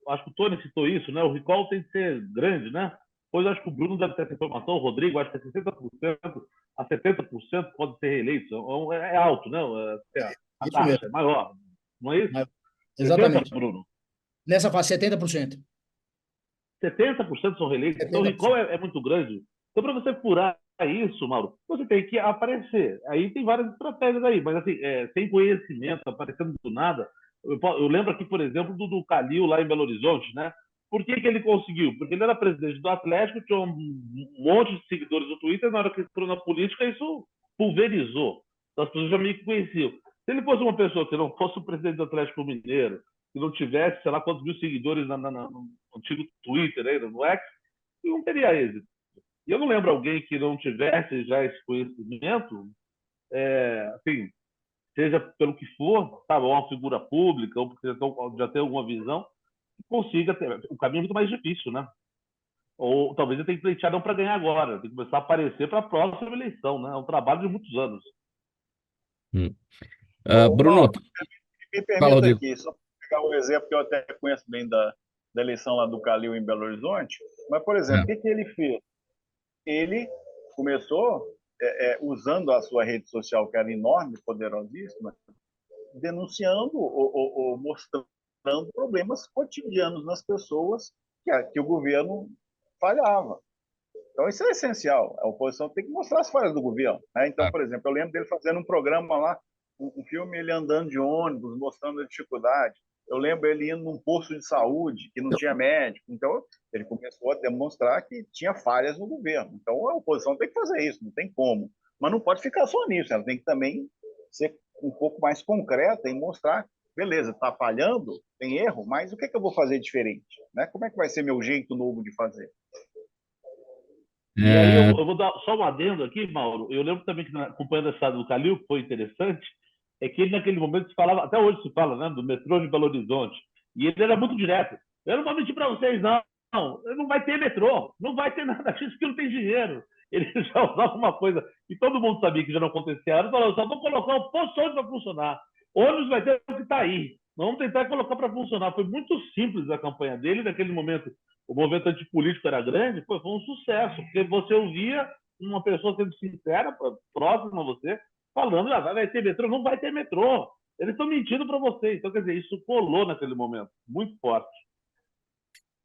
acho que o Tony citou isso, né? O recall tem que ser grande, né? Pois acho que o Bruno deve ter essa informação, o Rodrigo, acho que 60% a 70% pode ser reeleito. É alto, né? A Isso taxa mesmo. é maior. Não é isso? Exatamente. 70%, Bruno? Nessa fase, 70%. 70% são reeleitos. Então, o 70%. recall é muito grande. Então, para você furar isso, Mauro, você tem que aparecer. Aí tem várias estratégias aí, mas assim, sem conhecimento, aparecendo do nada. Eu lembro aqui, por exemplo, do Calil lá em Belo Horizonte, né? Por que ele conseguiu? Porque ele era presidente do Atlético, tinha um monte de seguidores no Twitter, na hora que entrou na política, isso pulverizou. Então, as pessoas já meio que conheciam. Se ele fosse uma pessoa que não fosse o presidente do Atlético Mineiro, que não tivesse, sei lá, quantos mil seguidores no antigo Twitter, aí, no X, não teria êxito. E eu não lembro alguém que não tivesse já esse conhecimento, assim, seja pelo que for, sabe, ou uma figura pública, ou porque já tem alguma visão, que consiga ter. O caminho é muito mais difícil, né? Ou talvez ele tenha que pleitear não para ganhar agora, tem que começar a aparecer para a próxima eleição, né? É um trabalho de muitos anos. Bruno, Mauro, me fala, permita Rodrigo. aqui, só para pegar um exemplo que eu até conheço bem da eleição lá do Calil em Belo Horizonte, mas, por exemplo, o que ele fez? Ele começou usando a sua rede social, que era enorme, poderosíssima, denunciando ou mostrando problemas cotidianos nas pessoas que o governo falhava. Então, isso é essencial. A oposição tem que mostrar as falhas do governo, né? Então, por exemplo, eu lembro dele fazendo um programa lá, um filme, ele andando de ônibus, mostrando a dificuldade. Eu lembro ele indo num posto de saúde que não tinha médico. Então, ele começou a demonstrar que tinha falhas no governo. Então, a oposição tem que fazer isso, não tem como. Mas não pode ficar só nisso, ela tem que também ser um pouco mais concreta e mostrar, beleza, está falhando, tem erro, mas o que é que eu vou fazer diferente? Né? Como é que vai ser meu jeito novo de fazer? E aí eu vou dar só um adendo aqui, Mauro. Eu lembro também que, acompanhando a estrada do Calil, que foi interessante, é que ele naquele momento se falava, até hoje se fala, né, do metrô de Belo Horizonte. E ele era muito direto. Eu não vou mentir para vocês, não. Não vai ter metrô, não vai ter nada disso, que não tem dinheiro. Ele já usava uma coisa, e todo mundo sabia que já não acontecia. Ele falou, só vou colocar o posto ônibus para funcionar. Ônibus vai ter o que está aí. Vamos tentar colocar para funcionar. Foi muito simples a campanha dele. Naquele momento, o movimento antipolítico era grande, foi um sucesso, porque você ouvia uma pessoa sendo sincera, próxima a você, falando, vai ter metrô, não vai ter metrô. Eles estão mentindo para você. Então, quer dizer, isso colou naquele momento, muito forte.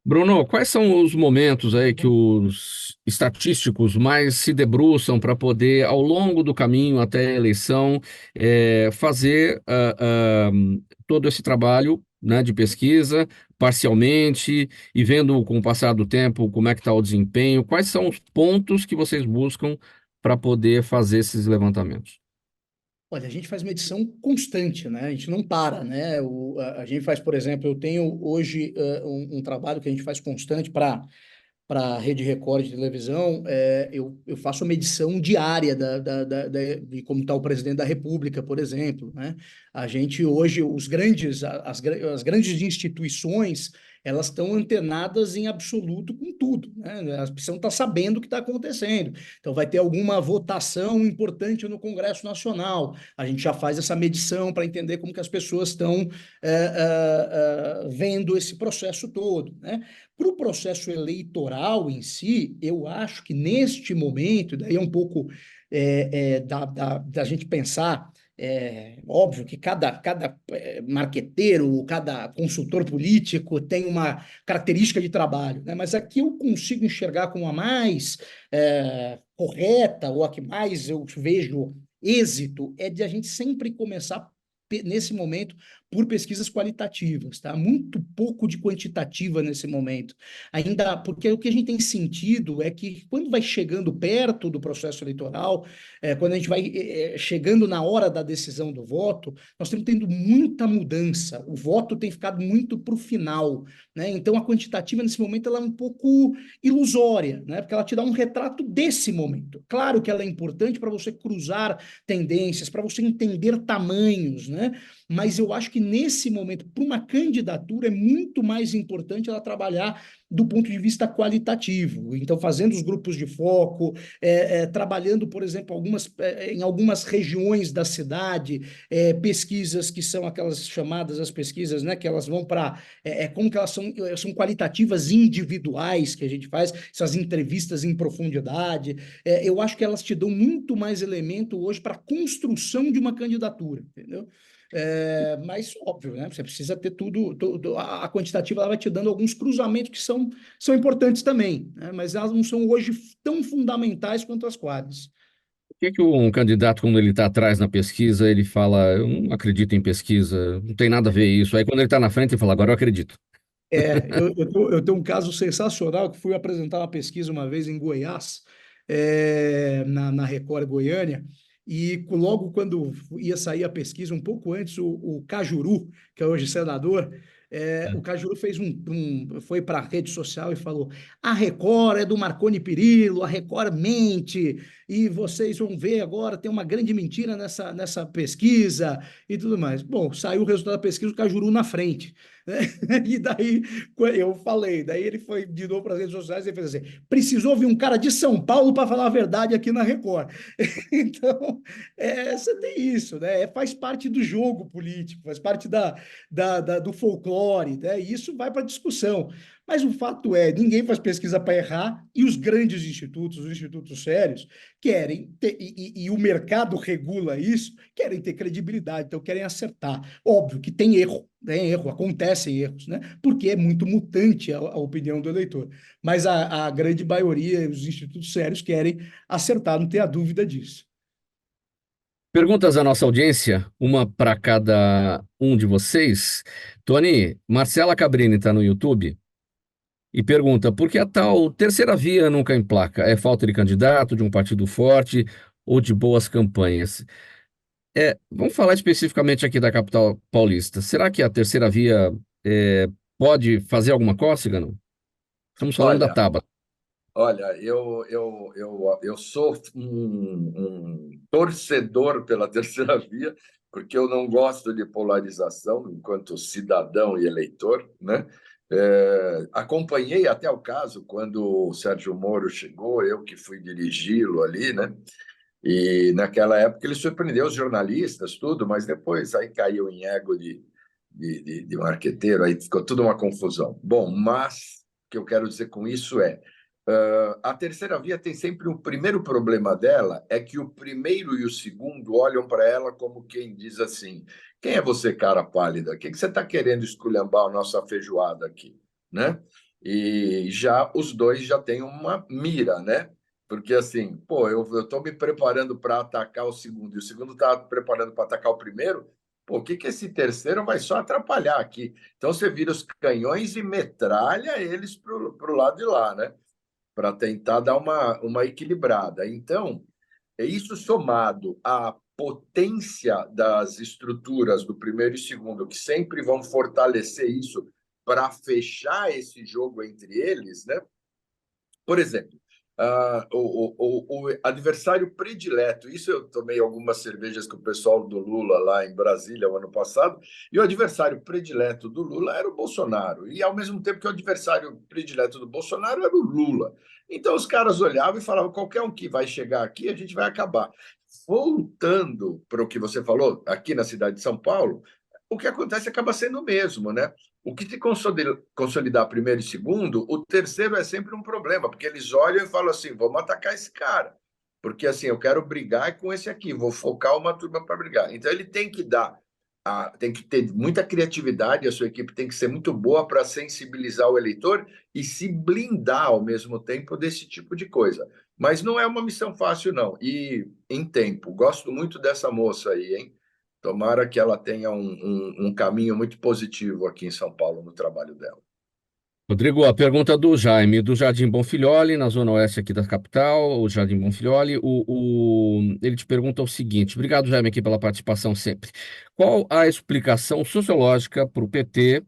Bruno, quais são os momentos aí que os estatísticos mais se debruçam para poder, ao longo do caminho até a eleição, fazer todo esse trabalho, né, de pesquisa, parcialmente, e vendo com o passar do tempo como é que está o desempenho? Quais são os pontos que vocês buscam para poder fazer esses levantamentos? Olha, a gente faz medição constante, né? A gente não para, né? A gente faz, por exemplo, eu tenho hoje um trabalho que a gente faz constante para a Rede Record de televisão. Eu faço a medição diária de como está o presidente da República, por exemplo, né? A gente hoje, as grandes instituições, elas estão antenadas em absoluto com tudo, né? Elas precisam estar sabendo o que está acontecendo. Então, vai ter alguma votação importante no Congresso Nacional. A gente já faz essa medição para entender como que as pessoas estão vendo esse processo todo, né? Para o processo eleitoral em si, eu acho que neste momento, daí é um pouco da gente pensar. Óbvio que cada marqueteiro, cada consultor político tem uma característica de trabalho, né? Mas aqui eu consigo enxergar como a mais correta, ou a que mais eu vejo êxito, é de a gente sempre começar nesse momento por pesquisas qualitativas, tá? Muito pouco de quantitativa nesse momento. Ainda porque o que a gente tem sentido é que quando vai chegando perto do processo eleitoral, quando a gente vai chegando na hora da decisão do voto, nós estamos tendo muita mudança. O voto tem ficado muito para o final, né? Então a quantitativa nesse momento ela é um pouco ilusória, né? Porque ela te dá um retrato desse momento. Claro que ela é importante para você cruzar tendências, para você entender tamanhos, né? Mas eu acho que nesse momento, para uma candidatura, é muito mais importante ela trabalhar do ponto de vista qualitativo. Então, fazendo os grupos de foco, trabalhando, por exemplo, em algumas regiões da cidade, pesquisas que são aquelas chamadas as pesquisas, né, que elas vão para como que elas são qualitativas individuais que a gente faz, essas entrevistas em profundidade. Eu acho que elas te dão muito mais elemento hoje para a construção de uma candidatura, entendeu? Mas, óbvio, né? Você precisa ter tudo a quantitativa ela vai te dando alguns cruzamentos que são importantes também, né? Mas elas não são hoje tão fundamentais quanto as quadras. Por que um candidato, quando ele está atrás na pesquisa, ele fala, eu não acredito em pesquisa, não tem nada a ver isso. Aí quando ele está na frente, ele fala, agora eu acredito. Eu tenho um caso sensacional que fui apresentar uma pesquisa uma vez em Goiás, na Record Goiânia, e logo quando ia sair a pesquisa, um pouco antes, o Cajuru, que é hoje senador, o Cajuru foi para a rede social e falou: a Record é do Marconi Perillo, a Record mente, e vocês vão ver agora, tem uma grande mentira nessa pesquisa e tudo mais. Bom, saiu o resultado da pesquisa, o Cajuru na frente, né? E daí eu falei, daí ele foi de novo para as redes sociais e fez assim: precisou vir um cara de São Paulo para falar a verdade aqui na Record. Então, você tem isso, né? Faz parte do jogo político, faz parte do folclore, né? E isso vai para discussão. Mas o fato é, ninguém faz pesquisa para errar e os grandes institutos, os institutos sérios, querem ter, e o mercado regula isso, querem ter credibilidade, então querem acertar. Óbvio que tem erro, acontecem erros, né? Porque é muito mutante a opinião do eleitor. Mas a grande maioria, os institutos sérios, querem acertar, não tenha dúvida disso. Perguntas da nossa audiência, uma para cada um de vocês. Tony, Marcela Cabrini está no YouTube e pergunta: por que a tal terceira via nunca emplaca? É falta de candidato, de um partido forte ou de boas campanhas? Vamos falar especificamente aqui da capital paulista. Será que a terceira via pode fazer alguma cócega, não? Estamos falando da Olha, Tabata. Olha, eu sou um torcedor pela terceira via, porque eu não gosto de polarização enquanto cidadão e eleitor, né? Acompanhei até o caso quando o Sérgio Moro chegou, eu que fui dirigi-lo ali, né? E naquela época ele surpreendeu os jornalistas, tudo, mas depois aí caiu em ego de marqueteiro, aí ficou tudo uma confusão. Bom, mas o que eu quero dizer com isso é a terceira via tem sempre o primeiro problema dela é que o primeiro e o segundo olham para ela como quem diz assim: quem é você, cara pálida? O que você está querendo esculhambar a nossa feijoada aqui, né? E já os dois já têm uma mira, né? Porque assim, pô, eu estou me preparando para atacar o segundo e o segundo está preparando para atacar o primeiro. Pô, o que esse terceiro vai só atrapalhar aqui? Então você vira os canhões e metralha eles para o lado de lá, né? Para tentar dar uma equilibrada. Então, é isso somado à potência das estruturas do primeiro e segundo, que sempre vão fortalecer isso para fechar esse jogo entre eles, né? Por exemplo, o adversário predileto, isso eu tomei algumas cervejas com o pessoal do Lula lá em Brasília o ano passado, e o adversário predileto do Lula era o Bolsonaro, e ao mesmo tempo que o adversário predileto do Bolsonaro era o Lula. Então os caras olhavam e falavam: qualquer um que vai chegar aqui, a gente vai acabar. Voltando para o que você falou, aqui na cidade de São Paulo, o que acontece acaba sendo o mesmo, né? O que se consolidar primeiro e segundo, o terceiro é sempre um problema, porque eles olham e falam assim: vamos atacar esse cara, porque assim, eu quero brigar com esse aqui, vou focar uma turma para brigar. Então ele tem que tem que ter muita criatividade, a sua equipe tem que ser muito boa para sensibilizar o eleitor e se blindar ao mesmo tempo desse tipo de coisa. Mas não é uma missão fácil, não. E em tempo, gosto muito dessa moça aí, hein? Tomara que ela tenha um caminho muito positivo aqui em São Paulo no trabalho dela. Rodrigo, a pergunta do Jaime, do Jardim Bonfilholi, na zona oeste aqui da capital, o Jardim Bonfilholi, ele te pergunta o seguinte: obrigado, Jaime, aqui pela participação sempre. Qual a explicação sociológica para o PT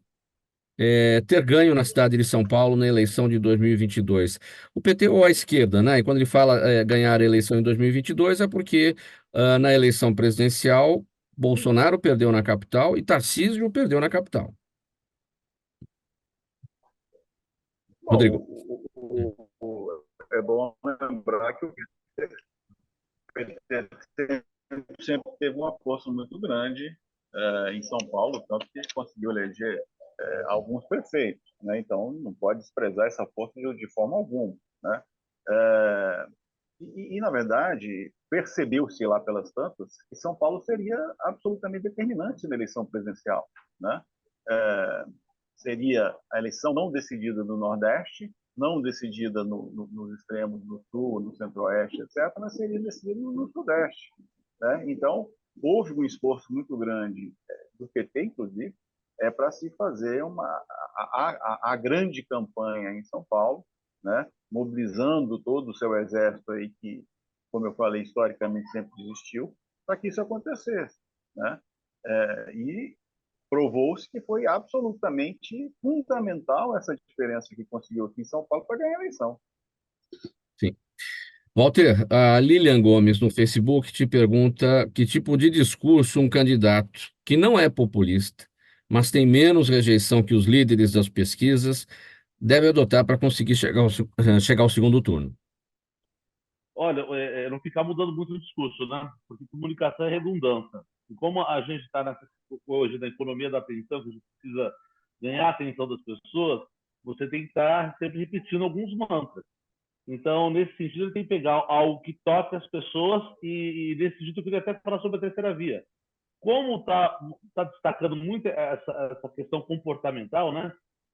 ter ganho na cidade de São Paulo na eleição de 2022? O PT ou a esquerda, né? E quando ele fala ganhar a eleição em 2022 é porque na eleição presidencial Bolsonaro perdeu na capital e Tarcísio perdeu na capital. Rodrigo. É bom lembrar que o PT sempre teve uma força muito grande em São Paulo, tanto que conseguiu eleger alguns prefeitos, né? Então não pode desprezar essa força de forma alguma, né? Na verdade, percebeu-se lá pelas tantas que São Paulo seria absolutamente determinante na eleição presidencial, né? Seria a eleição não decidida no Nordeste, não decidida nos extremos do Sul, no Centro-Oeste, etc., mas seria decidida no Sudeste, né? Então, houve um esforço muito grande do PT, inclusive, para se fazer a grande campanha em São Paulo, né? Mobilizando todo o seu exército aí que, como eu falei, historicamente sempre existiu, para que isso acontecesse, né? E provou-se que foi absolutamente fundamental essa diferença que conseguiu aqui em São Paulo para ganhar a eleição. Sim. Walter, a Lilian Gomes no Facebook te pergunta que tipo de discurso um candidato que não é populista, mas tem menos rejeição que os líderes das pesquisas, deve adotar para conseguir chegar ao segundo turno. Olha, não ficar mudando muito o discurso, né? Porque comunicação é redundância. E como a gente está hoje na economia da atenção, que a gente precisa ganhar a atenção das pessoas, você tem que estar sempre repetindo alguns mantras. Então, nesse sentido, ele tem que pegar algo que toque as pessoas e nesse sentido, eu queria até falar sobre a terceira via. Como está destacando muito essa questão comportamental, né?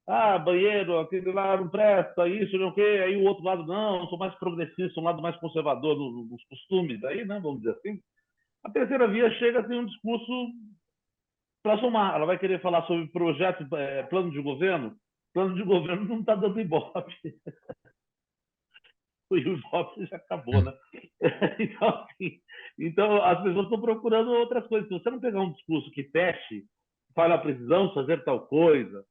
Ah, banheiro, aquele lá não presta, isso, não quê, aí o outro lado não, sou mais progressista, um lado mais conservador nos costumes, aí, né, vamos dizer assim. A terceira via chega a ter um discurso para somar. Ela vai querer falar sobre projeto, plano de governo. Plano de governo não está dando ibope. O ibope já acabou, né? Então, assim, então, as pessoas estão procurando outras coisas. Se você não pegar um discurso que feche, fale, precisamos fazer tal coisa,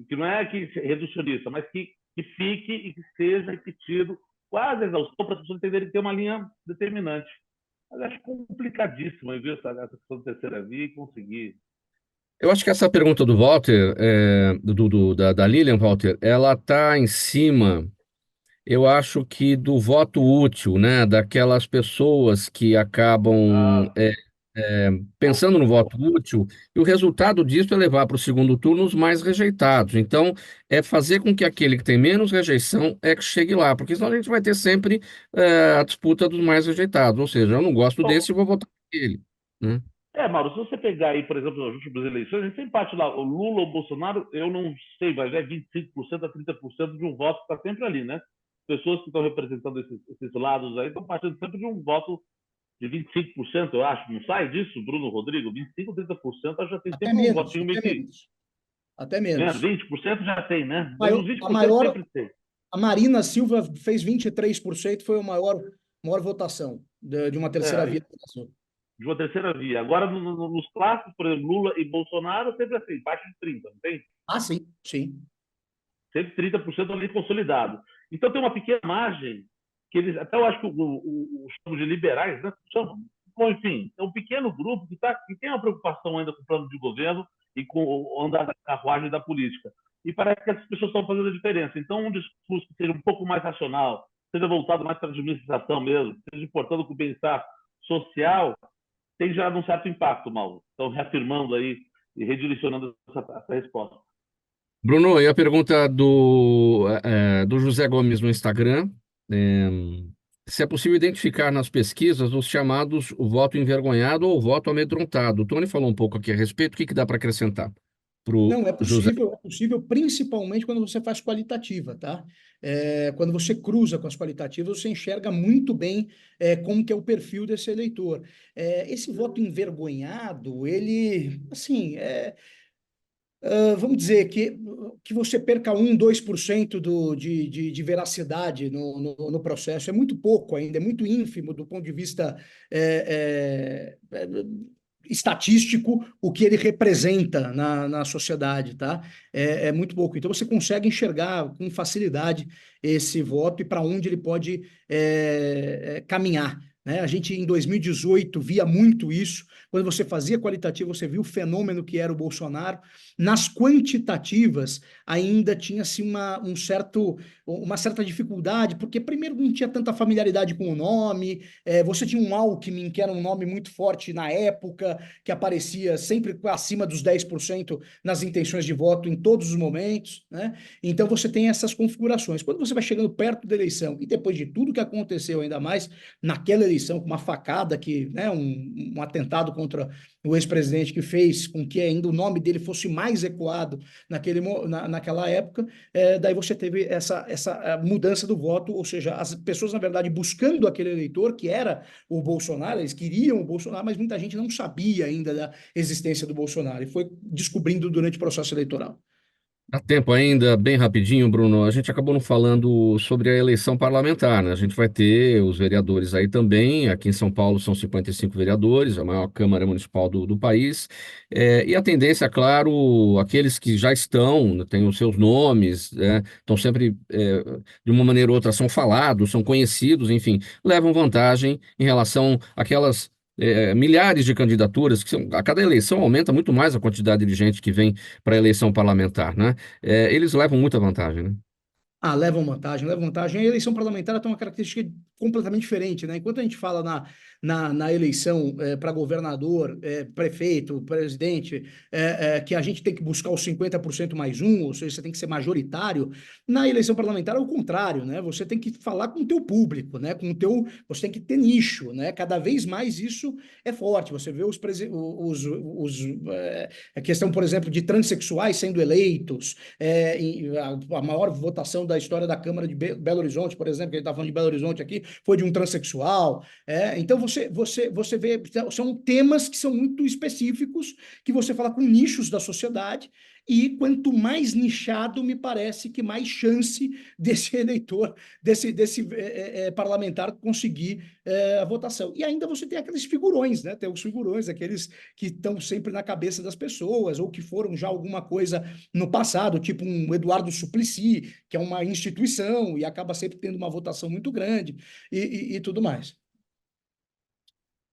que não é que reducionista, mas que fique e que seja repetido quase a exaustão para as pessoas entenderem que tem uma linha determinante. Mas acho complicadíssimo ver essa questão da terceira via e conseguir. Eu acho que essa pergunta do Walter, da Lilian, Walter, ela está em cima, eu acho que do voto útil, né? Daquelas pessoas que acabam pensando no voto útil, e o resultado disso é levar para o segundo turno os mais rejeitados. Então, é fazer com que aquele que tem menos rejeição é que chegue lá, porque senão a gente vai ter sempre a disputa dos mais rejeitados. Ou seja, eu não gosto desse, eu vou votar nele, né? Mauro, se você pegar aí, por exemplo, nas últimas eleições, a gente tem parte lá, o Lula ou o Bolsonaro, eu não sei, mas é 25% a 30% de um voto que está sempre ali, né? Pessoas que estão representando esses lados aí estão partindo sempre de um voto de 25%, eu acho. Não sai disso, Bruno Rodrigo? 25%, 30% já tem Até sempre menos, um votinho meio até que. menos. Até menos. 20% já tem, né? Maior- Uns 20% a maior, sempre tem. a Marina Silva fez 23%, foi a maior votação de uma terceira via. De uma terceira via. Agora, nos clássicos, por exemplo, Lula e Bolsonaro, sempre assim, baixo de 30%, não tem? Ah, sim, sim. Sempre 30% ali consolidado. Então, tem uma pequena margem que eles, até eu acho que o chamam de liberais, né? Bom, enfim, é um pequeno grupo que tem uma preocupação ainda com o plano de governo e com o andar da carruagem da política. E parece que essas pessoas estão fazendo a diferença. Então, um discurso que seja um pouco mais racional, seja voltado mais para a administração mesmo, seja importando com o bem-estar social, tem já um certo impacto, Mauro. Estão reafirmando aí e redirecionando essa resposta. Bruno, e a pergunta do José Gomes no Instagram, se é possível identificar nas pesquisas os chamados o voto envergonhado ou o voto amedrontado. O Tony falou um pouco aqui a respeito, o que dá para acrescentar para o Não, José? é possível principalmente quando você faz qualitativa, tá? Quando você cruza com as qualitativas, você enxerga muito bem como que é o perfil desse eleitor. Esse voto envergonhado, ele, assim, vamos dizer que você perca 1, 2% de veracidade no processo. É muito pouco ainda, é muito ínfimo do ponto de vista estatístico o que ele representa na sociedade, tá? É muito pouco. Então você consegue enxergar com facilidade esse voto e para onde ele pode caminhar, né? A gente, em 2018, via muito isso. Quando você fazia qualitativo, você viu o fenômeno que era o Bolsonaro. Nas quantitativas, ainda tinha-se uma certa dificuldade, porque, primeiro, não tinha tanta familiaridade com o nome, você tinha um Alckmin, que era um nome muito forte na época, que aparecia sempre acima dos 10% nas intenções de voto em todos os momentos, né? Então, você tem essas configurações. Quando você vai chegando perto da eleição, e depois de tudo que aconteceu, ainda mais naquela eleição, com uma facada, né, um atentado contra o ex-presidente, que fez com que ainda o nome dele fosse mais ecoado naquela época, daí você teve essa mudança do voto, ou seja, as pessoas, na verdade, buscando aquele eleitor, que era o Bolsonaro, eles queriam o Bolsonaro, mas muita gente não sabia ainda da existência do Bolsonaro, e foi descobrindo durante o processo eleitoral. Dá tempo ainda, bem rapidinho, Bruno. A gente acabou não falando sobre a eleição parlamentar, né? A gente vai ter os vereadores aí também. Aqui em São Paulo são 55 vereadores, a maior Câmara Municipal do país. E a tendência, claro, aqueles que já estão, têm os seus nomes, né? Estão sempre, de uma maneira ou outra, são falados, são conhecidos, enfim, levam vantagem em relação àquelas milhares de candidaturas, a cada eleição aumenta muito mais a quantidade de gente que vem para a eleição parlamentar, né? Eles levam muita vantagem, né? Levam vantagem, levam vantagem. A eleição parlamentar tem uma característica completamente diferente, né? Enquanto a gente fala na eleição para governador, prefeito, presidente, que a gente tem que buscar os 50% mais um, ou seja, você tem que ser majoritário, na eleição parlamentar é o contrário, né? Você tem que falar com o teu público, né? Você tem que ter nicho, né? Cada vez mais isso é forte. Você vê a questão, por exemplo, de transexuais sendo eleitos, a maior votação da história da Câmara de Belo Horizonte, por exemplo, que a gente está falando de Belo Horizonte aqui, foi de um transexual. Então você vê, são temas que são muito específicos, que você fala com nichos da sociedade, e quanto mais nichado, me parece que mais chance desse eleitor, desse parlamentar conseguir a votação. E ainda você tem aqueles figurões, né? Tem os figurões, aqueles que estão sempre na cabeça das pessoas, ou que foram já alguma coisa no passado, tipo um Eduardo Suplicy, que é uma instituição e acaba sempre tendo uma votação muito grande e tudo mais.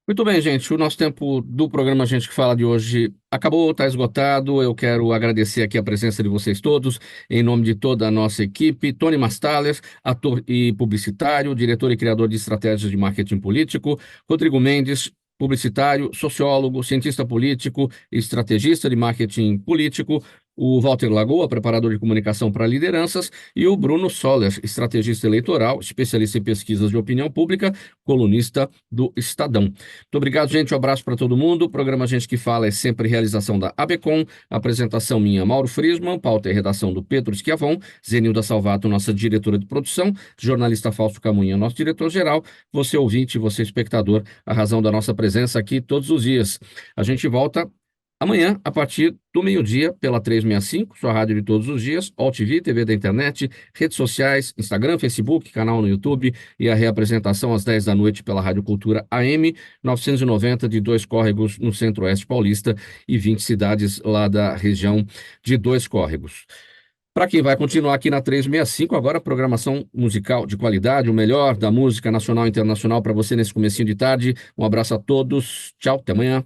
Muito bem, gente. O nosso tempo do programa Gente que Fala de hoje acabou, está esgotado. Eu quero agradecer aqui a presença de vocês todos, em nome de toda a nossa equipe. Tony Mastaler, ator e publicitário, diretor e criador de estratégias de marketing político. Rodrigo Mendes, publicitário, sociólogo, cientista político e estrategista de marketing político. O Walter Lagoa, preparador de comunicação para lideranças, e o Bruno Soller, estrategista eleitoral, especialista em pesquisas de opinião pública, colunista do Estadão. Muito obrigado, gente. Um abraço para todo mundo. O programa Gente que Fala é sempre realização da ABECOM, apresentação minha, Mauro Friesman, pauta e redação do Pedro Schiavon, Zenilda Salvato, nossa diretora de produção, jornalista Fausto Camunha, nosso diretor-geral, você ouvinte, você espectador, a razão da nossa presença aqui todos os dias. A gente volta amanhã, a partir do meio-dia, pela 365, sua rádio de todos os dias, All TV, TV da internet, redes sociais, Instagram, Facebook, canal no YouTube, e a reapresentação às 10 da noite pela Rádio Cultura AM 990 de Dois Córregos, no Centro-Oeste Paulista, e 20 cidades lá da região de Dois Córregos. Para quem vai continuar aqui na 365, agora programação musical de qualidade, o melhor da música nacional e internacional para você nesse comecinho de tarde. Um abraço a todos, tchau, até amanhã.